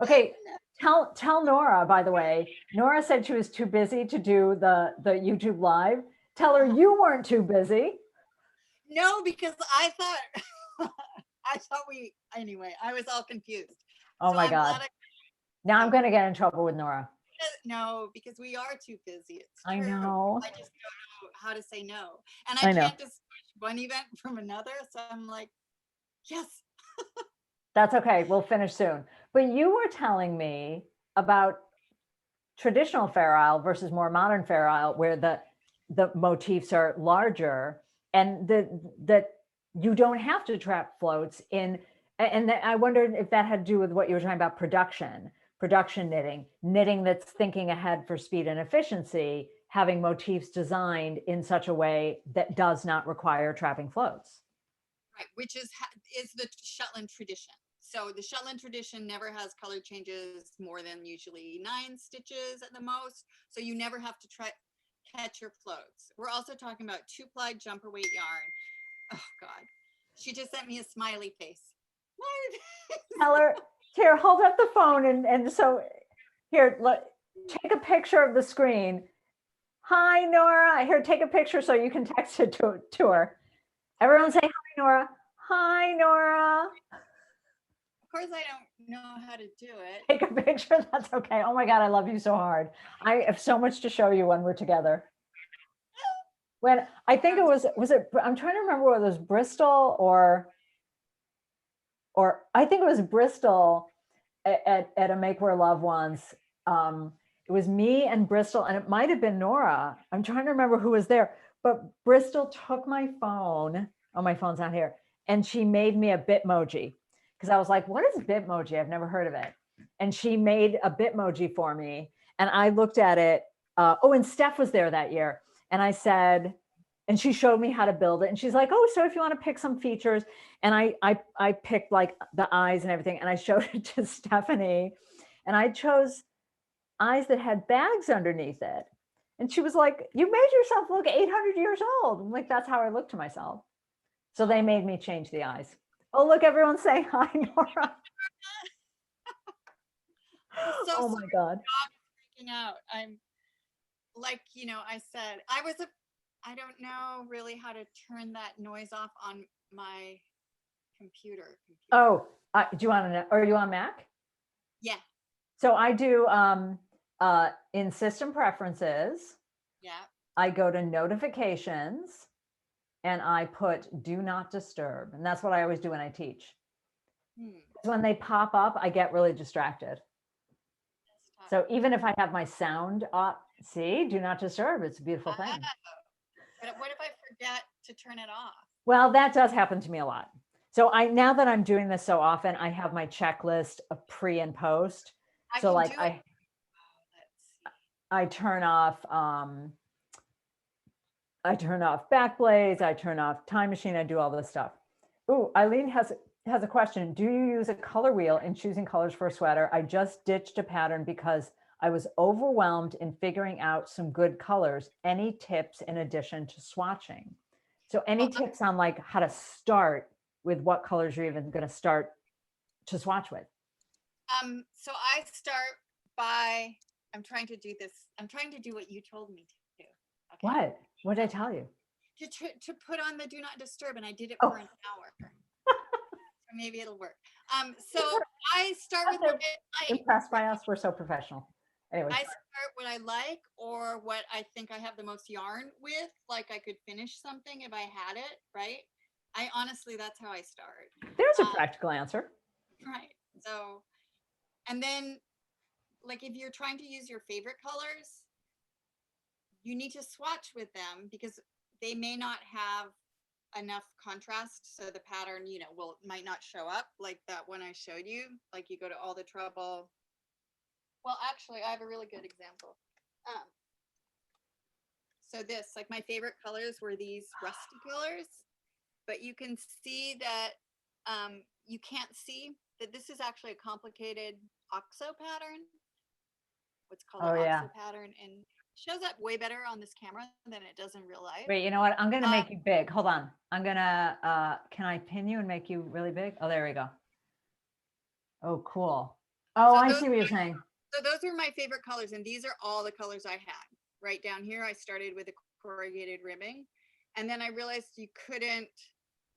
Okay, tell Nora, by the way. Nora said she was too busy to do the YouTube live. Tell her you weren't too busy. No, because I thought, anyway, I was all confused. Oh So my I'm God. glad Now I'm going to get in trouble with Nora. no, because we are too busy. It's I true. know. I just don't know how to say no. And I I know. can't just switch one event from another. So I'm like, yes. That's okay. We'll finish soon. But you were telling me about traditional Fair Isle versus more modern Fair Isle, where the motifs are larger, and that you don't have to trap floats in. And I wondered if that had to do with what you were talking about, production knitting that's thinking ahead for speed and efficiency, having motifs designed in such a way that does not require trapping floats. Right, which is the Shetland tradition. So the Shetland tradition never has color changes more than usually 9 stitches at the most. So you never have to catch your floats. We're also talking about 2-ply jumper weight yarn. Oh God, she just sent me a smiley face. Tell her, here, hold up the phone, and so here, take a picture of the screen. Hi, Nora. Here, take a picture so you can text it to her. Everyone say hi, Nora. Hi, Nora. Of course, I don't know how to do it. Take a picture. That's okay. Oh my God, I love you so hard. I have so much to show you when we're together. When I think it was it, I'm trying to remember whether it was Bristol or I think it was Bristol at a Make Wear Love once. It was me and Bristol, and it might have been Nora. I'm trying to remember who was there, but Bristol took my phone. Oh, my phone's not here. And she made me a Bitmoji, because I was like, what is Bitmoji? I've never heard of it. And she made a Bitmoji for me. And I looked at it. Oh, and Steph was there that year. And I said, and she showed me how to build it. And she's like, oh, so if you want to pick some features. And I picked like the eyes and everything. And I showed it to Stephanie. And I chose eyes that had bags underneath it. And she was like, you made yourself look 800 years old. I'm like, that's how I look to myself. So they made me change the eyes. Oh, look, everyone's saying hi, Nora. So oh my God. Freaking out. I'm like, I said, I don't know really how to turn that noise off on my computer. Oh, do you want to know? Are you on Mac? Yeah. So I do in system preferences. Yeah. I go to notifications and I put do not disturb. And that's what I always do when I teach. When they pop up, I get really distracted. So even if I have my sound off, see, do not disturb. It's a beautiful thing. But what if I forget to turn it off? Well, that does happen to me a lot. So now that I'm doing this so often, I have my checklist of pre and post. So like I turn off Backblaze, I turn off Time Machine, I do all this stuff. Ooh, Eileen has a question. Do you use a color wheel in choosing colors for a sweater? I just ditched a pattern because I was overwhelmed in figuring out some good colors. Any tips in addition to swatching? So any tips on like how to start with what colors you're even going to start to swatch with? So I start by, I'm trying to do this. I'm trying to do what you told me to do. Okay. What did I tell you? To put on the do not disturb, and I did it for an hour. So maybe it'll work. So I start with what I like. Impressed by us. We're so professional. Anyway, I start what I like or what I think I have the most yarn with. Like I could finish something if I had it, right? Honestly, that's how I start. There's a practical answer. Right. So, and then like if you're trying to use your favorite colors, you need to swatch with them because they may not have enough contrast, so the pattern might not show up like that one I showed you. Like you go to all the trouble. Well, actually, I have a really good example. So this, like my favorite colors were these rusty colors, but you can see that you can't see that this is actually a complicated OXO pattern. What's called an OXO pattern, and shows up way better on this camera than it does in real life. Wait, you know what? I'm going to make you big. Hold on. I'm going to, can I pin you and make you really big? Oh, there we go. Oh, cool. Oh, I see what you're saying. So those are my favorite colors. And these are all the colors I had. Right down here, I started with a corrugated ribbing. And then I realized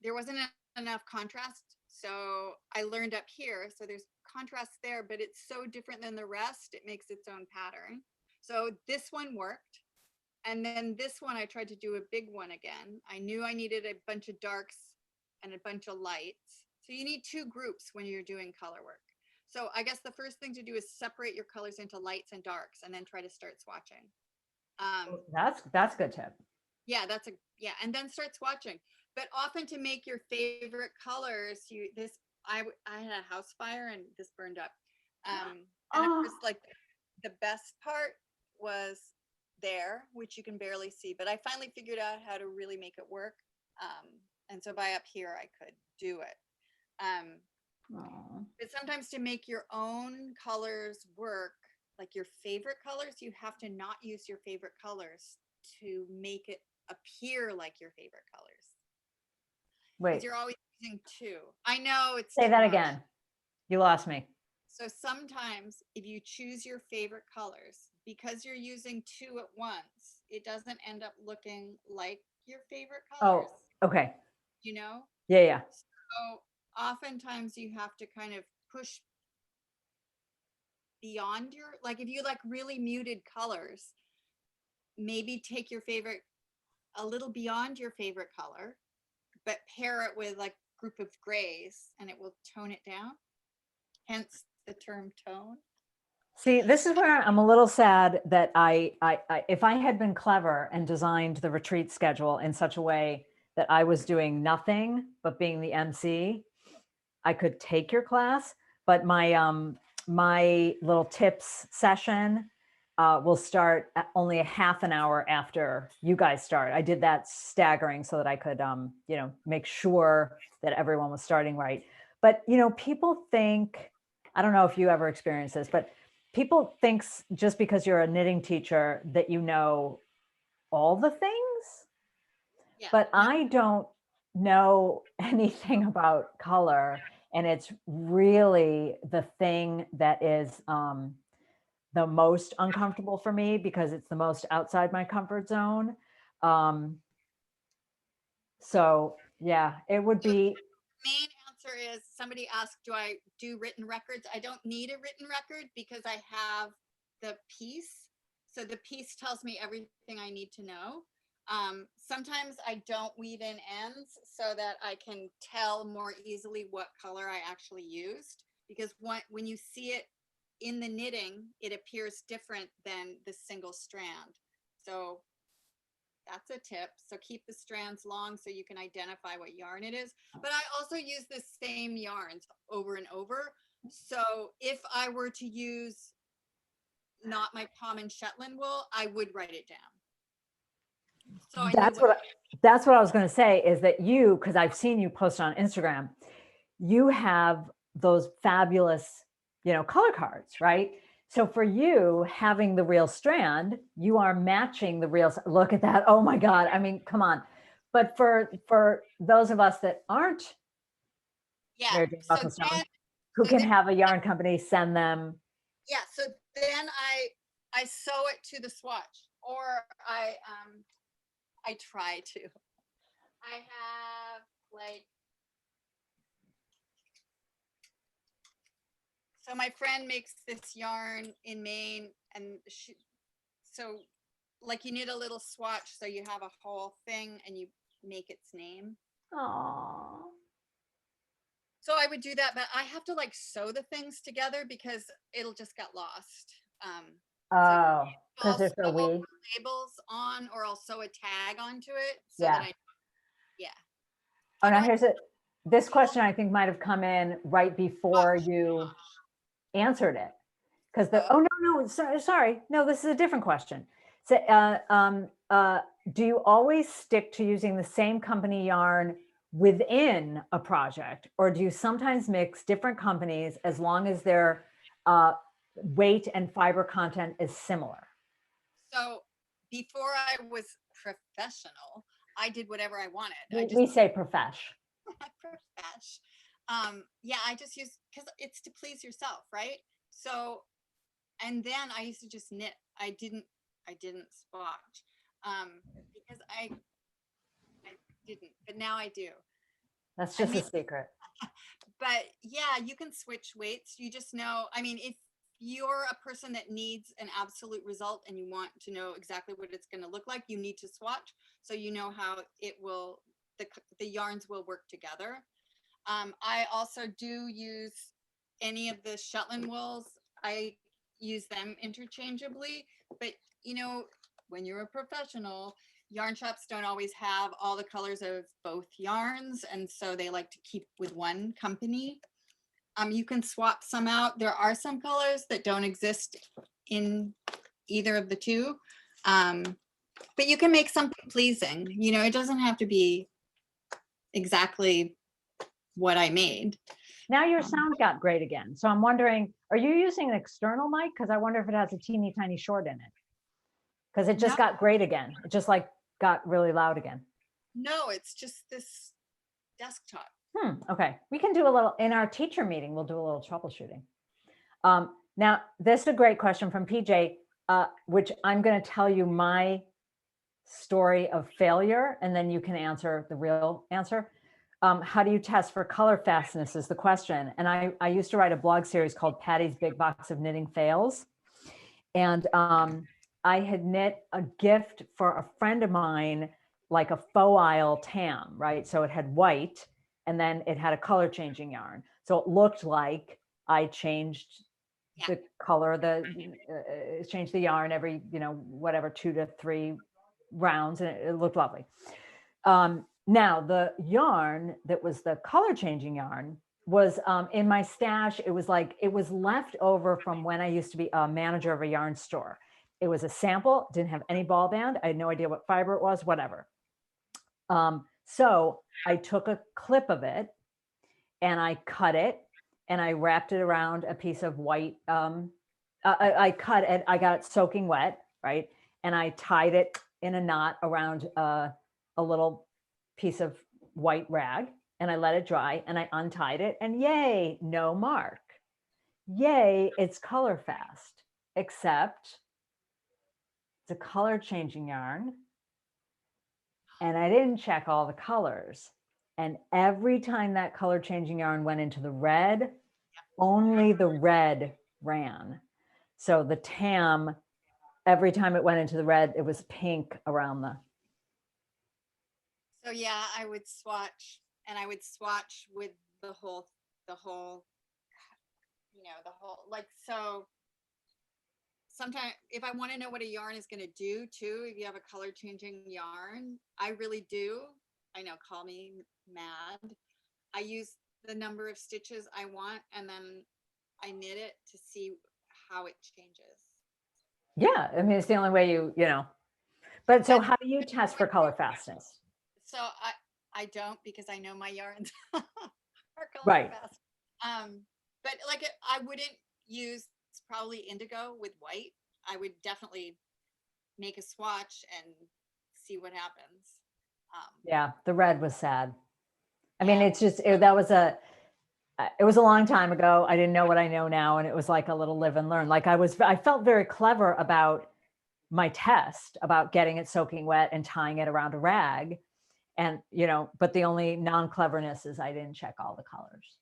there wasn't enough contrast. So I learned up here. So there's contrast there, but it's so different than the rest. It makes its own pattern. So this one worked. And then this one, I tried to do a big one again. I knew I needed a bunch of darks and a bunch of lights. So you need two groups when you're doing color work. So I guess the first thing to do is separate your colors into lights and darks, and then try to start swatching. That's a good tip. Yeah, and then start swatching. But often to make your favorite colors, I had a house fire and this burned up. And of course, like the best part was there, which you can barely see, but I finally figured out how to really make it work. And so by up here, I could do it. But sometimes to make your own colors work, like your favorite colors, you have to not use your favorite colors to make it appear like your favorite colors. Wait, because you're always using two. I know it's say too that much. again. You lost me. So sometimes if you choose your favorite colors, because you're using two at once, it doesn't end up looking like your favorite colors. Oh, okay. You know? Yeah. So oftentimes you have to kind of push beyond your, like if you like really muted colors, maybe take your favorite a little beyond your favorite color, but pair it with like group of grays and it will tone it down. Hence the term tone. See, this is where I'm a little sad that if I had been clever and designed the retreat schedule in such a way that I was doing nothing but being the MC, I could take your class, but my little tips session will start only a half an hour after you guys start. I did that staggering so that I could, make sure that everyone was starting right. But, people think, I don't know if you ever experienced this, but people think just because you're a knitting teacher that you know all the things. Yeah. But I don't know anything about color. And it's really the thing that is the most uncomfortable for me because it's the most outside my comfort zone. So yeah, it would be. Main answer is somebody asked, do I do written records? I don't need a written record because I have the piece. So the piece tells me everything I need to know. Sometimes I don't weave in ends so that I can tell more easily what color I actually used, because when you see it in the knitting, it appears different than the single strand. So that's a tip. So keep the strands long so you can identify what yarn it is. But I also use the same yarns over and over. So if I were to use not my common Shetland wool, I would write it down. So I That's what I was going to say is that you, because I've seen you post on Instagram, you have those fabulous, color cards, right? So for you having the real strand, you are matching the real. Look at that. Oh my God. I mean, come on. But for those of us that aren't Mucklestone, who can have a yarn company send them. Yeah. So then I sew it to the swatch, or I try to. I have like, so my friend makes this yarn in Maine, and so like you knit a little swatch, so you have a whole thing and you make its name. Aww. So I would do that, but I have to like sew the things together because it'll just get lost. Oh, because there's no weed. Labels on, or I'll sew a tag onto it so Yeah. that yeah. Oh, now here's it. This question I think might have come in right before you answered it. Because no, sorry. No, this is a different question. So, do you always stick to using the same company yarn within a project, or do you sometimes mix different companies as long as their weight and fiber content is similar? So before I was professional, I did whatever I wanted. We say profesh. Profesh. Yeah, I just use, because it's to please yourself, right? So, and then I used to just knit. I didn't swatch because I didn't, but now I do. That's just a secret. But yeah, you can switch weights. You just know, I mean, if you're a person that needs an absolute result and you want to know exactly what it's going to look like, you need to swatch so you know how it will, the yarns will work together. I also do use any of the Shetland wools. I use them interchangeably, but you know, when you're a professional, yarn shops don't always have all the colors of both yarns, and so they like to keep with one company. You can swap some out. There are some colors that don't exist in either of the two, but you can make something pleasing. You know, it doesn't have to be exactly what I made. Now your sound got great again. So I'm wondering, are you using an external mic? Because I wonder if it has a teeny tiny short in it. Because it just No. got great again. It just like got really loud again. No, it's just this desktop. Okay, we can do a little, in our teacher meeting, we'll do a little troubleshooting. Now, this is a great question from PJ, which I'm going to tell you my story of failure, and then you can answer the real answer. How do you test for color fastness is the question. And I used to write a blog series called Patty's Big Box of Knitting Fails. And I had knit a gift for a friend of mine, like a faux isle tam, right? So it had white, and then it had a color changing yarn. So it looked like I changed the color, changed the yarn every, whatever, 2 to 3 rounds, and it looked lovely. Now the yarn that was the color changing yarn was in my stash. It was left over from when I used to be a manager of a yarn store. It was a sample, didn't have any ball band. I had no idea what fiber it was, whatever. So I took a clip of it and I cut it and I wrapped it around a piece of white. I cut it, I got it soaking wet, right? And I tied it in a knot around a little piece of white rag, and I let it dry, and I untied it, and yay, no mark. Yay, it's color fast, except it's a color changing yarn. And I didn't check all the colors. And every time that color changing yarn went into the red, only the red ran. So the tam, every time it went into the red, it was pink around the. So yeah, I would swatch, and I would swatch with the whole, like, so sometimes if I want to know what a yarn is going to do too, if you have a color changing yarn, I really do. I know, call me mad. I use the number of stitches I want, and then I knit it to see how it changes. Yeah, I mean, it's the only way you know. But so how do you test for color fastness? So I don't, because I know my yarns are color right. fast. But like I wouldn't use probably indigo with white. I would definitely make a swatch and see what happens. Yeah, the red was sad. I mean, it's just, it was a long time ago. I didn't know what I know now. And it was like a little live and learn. Like I felt very clever about my test, about getting it soaking wet and tying it around a rag. And, but the only non-cleverness is I didn't check all the colors.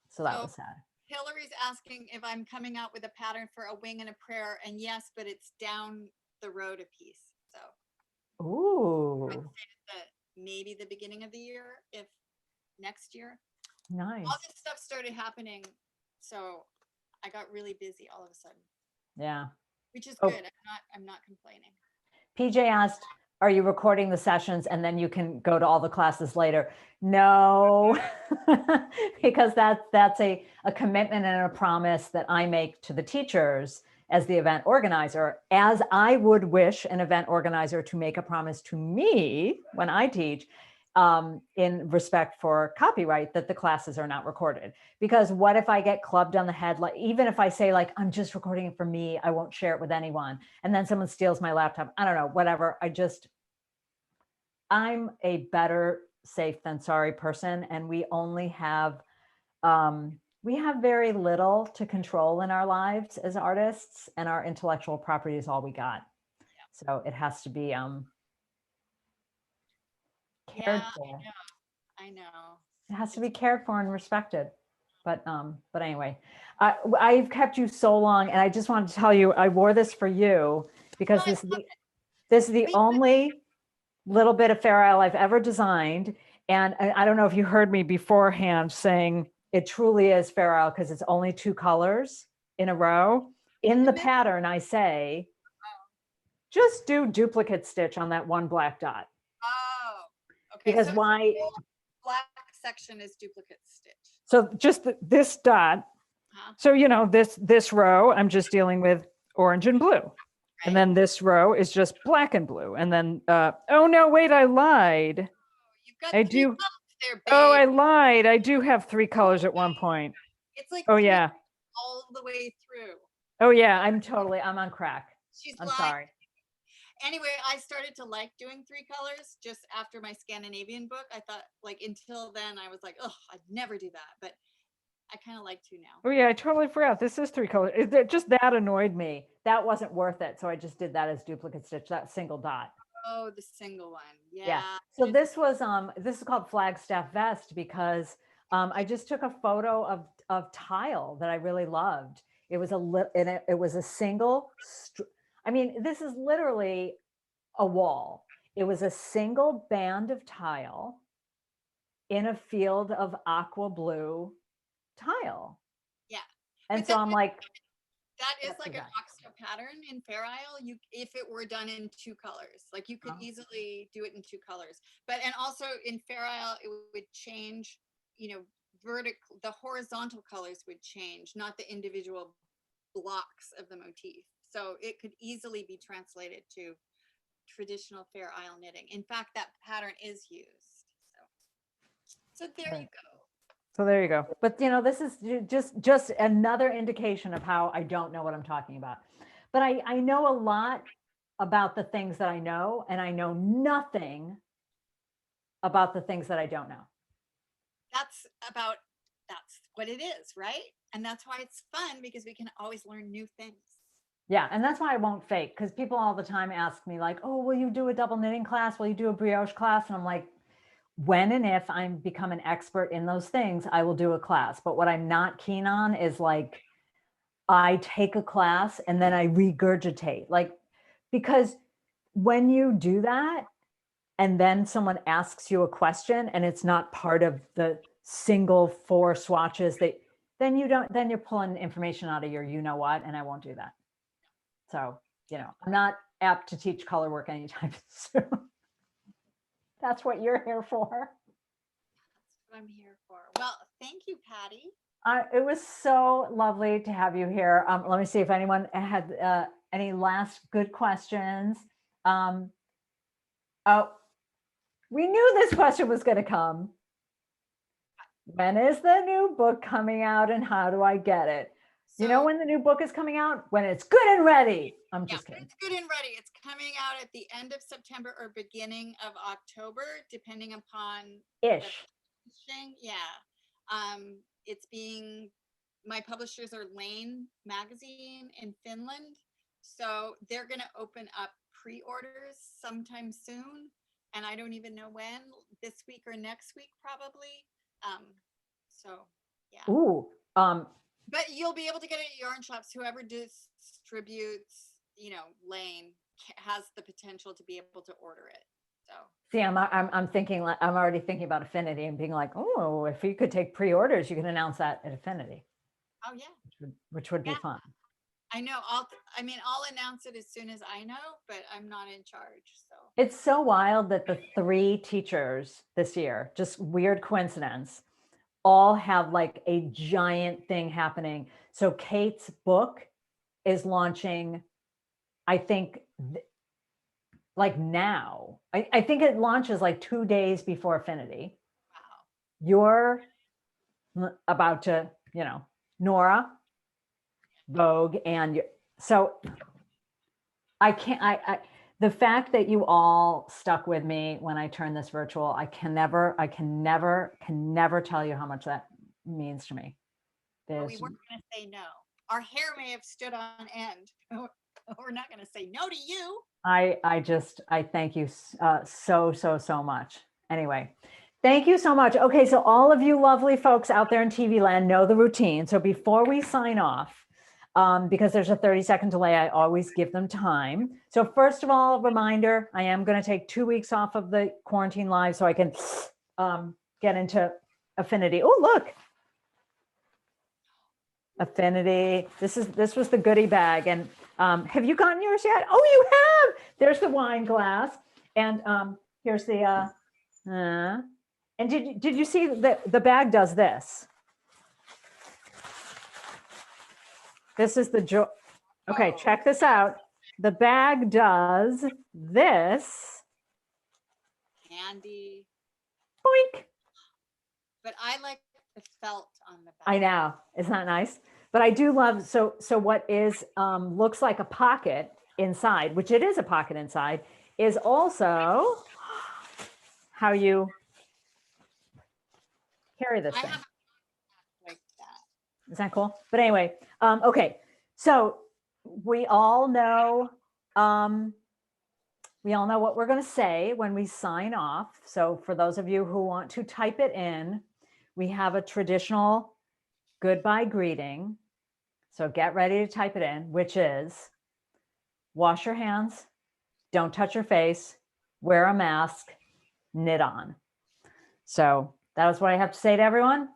So that was sad. Hillary's asking if I'm coming out with a pattern for a wing and a prayer, and yes, but it's down the road a piece. So ooh, maybe the beginning of the year, if next year. Nice. All this stuff started happening, so I got really busy all of a sudden. Yeah, which is good. I'm not complaining. PJ asked, are you recording the sessions and then you can go to all the classes later? No, because that's a commitment and a promise that I make to the teachers as the event organizer, as I would wish an event organizer to make a promise to me when I teach, in respect for copyright, that the classes are not recorded. Because what if I get clubbed on the head? Like, even if I say like, I'm just recording it for me, I won't share it with anyone. And then someone steals my laptop. I don't know, whatever. I'm a better safe than sorry person. And we only have, we have very little to control in our lives as artists, and our intellectual property is all we got. So it has to be, cared for. I know. It has to be cared for and respected. But anyway, I've kept you so long, and I just wanted to tell you, I wore this for you because this is the only little bit of Fair Isle I've ever designed, And I don't know if you heard me beforehand saying it truly is Fair Isle because it's only 2 colors in a row. In the pattern, I say, just do duplicate stitch on that one black dot. Oh, okay. Because So why? black section is duplicate stitch. So just this dot. So, you know, this row, I'm just dealing with orange and blue. Right. And then this row is just black and blue. And then, oh no, wait, I lied. You've got I three do. colors there, babe. Oh, I lied. I do have 3 colors at one point. It's like, oh yeah, all the way through. Oh yeah, I'm on crack. I'm lying. sorry. Anyway, I started to like doing 3 colors just after my Scandinavian book. I thought, like, until then I was like, oh, I'd never do that. But I kind of like to now. Oh yeah, I totally forgot. This is 3 colors. Just that annoyed me. That wasn't worth it. So I just did that as duplicate stitch, that single dot. Oh, the single one. Yeah. So this is called Flagstaff Vest because I just took a photo of tile that I really loved. It was a single, I mean, this is literally a wall. It was a single band of tile in a field of aqua blue tile. Yeah. And so I'm like, that is like an Oxford pattern in Fair Isle. If it were done in 2 colors, like you could easily do it in 2 colors. But and also in Fair Isle, it would change, you know, the horizontal colors would change, not the individual blocks of the motif. So it could easily be translated to traditional Fair Isle knitting. In fact, that pattern is used. So there you go. So there you go. But you know, this is just another indication of how I don't know what I'm talking about. But I know a lot about the things that I know, and I know nothing about the things that I don't know. That's what it is, right? And that's why it's fun, because we can always learn new things. Yeah, and that's why I won't fake, because people all the time ask me like, oh, will you do a double knitting class? Will you do a brioche class? And I'm like, when and if I become an expert in those things, I will do a class. But what I'm not keen on is like, I take a class and then I regurgitate, like, because when you do that and then someone asks you a question and it's not part of the single 4 swatches, then you're pulling information out of your, you know what, and I won't do that. So, you know, I'm not apt to teach color work anytime soon. That's what you're here for. That's what I'm here for. Well, thank you, Patty. It was so lovely to have you here. Let me see if anyone had any last good questions. Oh, we knew this question was going to come. When is the new book coming out and how do I get it? So, you know when the new book is coming out? When it's good and ready. I'm just kidding. It's good and ready. It's coming out at the end of September or beginning of October, depending upon ish. Yeah. My publishers are Lane Magazine in Finland. So they're going to open up pre-orders sometime soon. And I don't even know when, this week or next week, probably. So yeah. Ooh. But you'll be able to get it at yarn shops. Whoever distributes, you know, Lane has the potential to be able to order it. So see, I'm thinking, I'm already thinking about Affinity and being like, oh, if you could take pre-orders, you can announce that at Affinity. Oh yeah, which would be fun. I know. I'll announce it as soon as I know, but I'm not in charge. So it's so wild that the 3 teachers this year, just weird coincidence, all have like a giant thing happening. So Kate's book is launching, I think, like now. I think it launches like 2 days before Affinity. Wow. You're about to, you know, Nora, Vogue, and so I can't, the fact that you all stuck with me when I turned this virtual, I can never tell you how much that means to me. We weren't going to say no. Our hair may have stood on end. We're not going to say no to you. I thank you so much. Anyway, thank you so much. Okay, so all of you lovely folks out there in TV land know the routine. So before we sign off, because there's a 30-second delay, I always give them time. So first of all, a reminder, I am going to take 2 weeks off of the quarantine live so I can get into affinity. Oh, look. Affinity. This was the goodie bag. And have you gotten yours yet? Oh, you have. There's the wine glass. And here's the, and did you see that the bag does this? This is the joy. Okay, check this out. The bag does this. Handy. Boink. But I like the felt on the back. I know. Isn't that nice? But I do love, so what is, looks like a pocket inside, which it is a pocket inside, is also how you carry this thing. Like that. Isn't that cool? But anyway, okay. So we all know what we're going to say when we sign off. So for those of you who want to type it in, we have a traditional goodbye greeting. So get ready to type it in, which is wash your hands, don't touch your face, wear a mask, knit on. So that is what I have to say to everyone.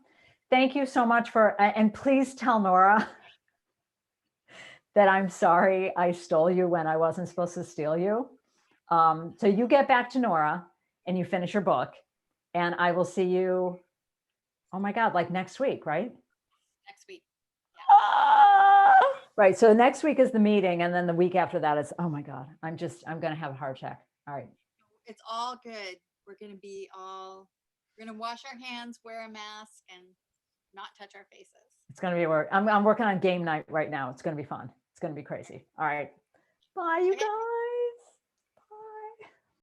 Thank you so much for, and please tell Nora that I'm sorry I stole you when I wasn't supposed to steal you. So you get back to Nora and you finish your book, and I will see you, oh my God, like next week, right? Next week. Right. So next week is the meeting. And then the week after that is, oh my God, I'm going to have a heart attack. All right. It's all good. We're going to wash our hands, wear a mask, and not touch our faces. It's going to be work. I'm working on game night right now. It's going to be fun. It's going to be crazy. All right. Bye, you guys.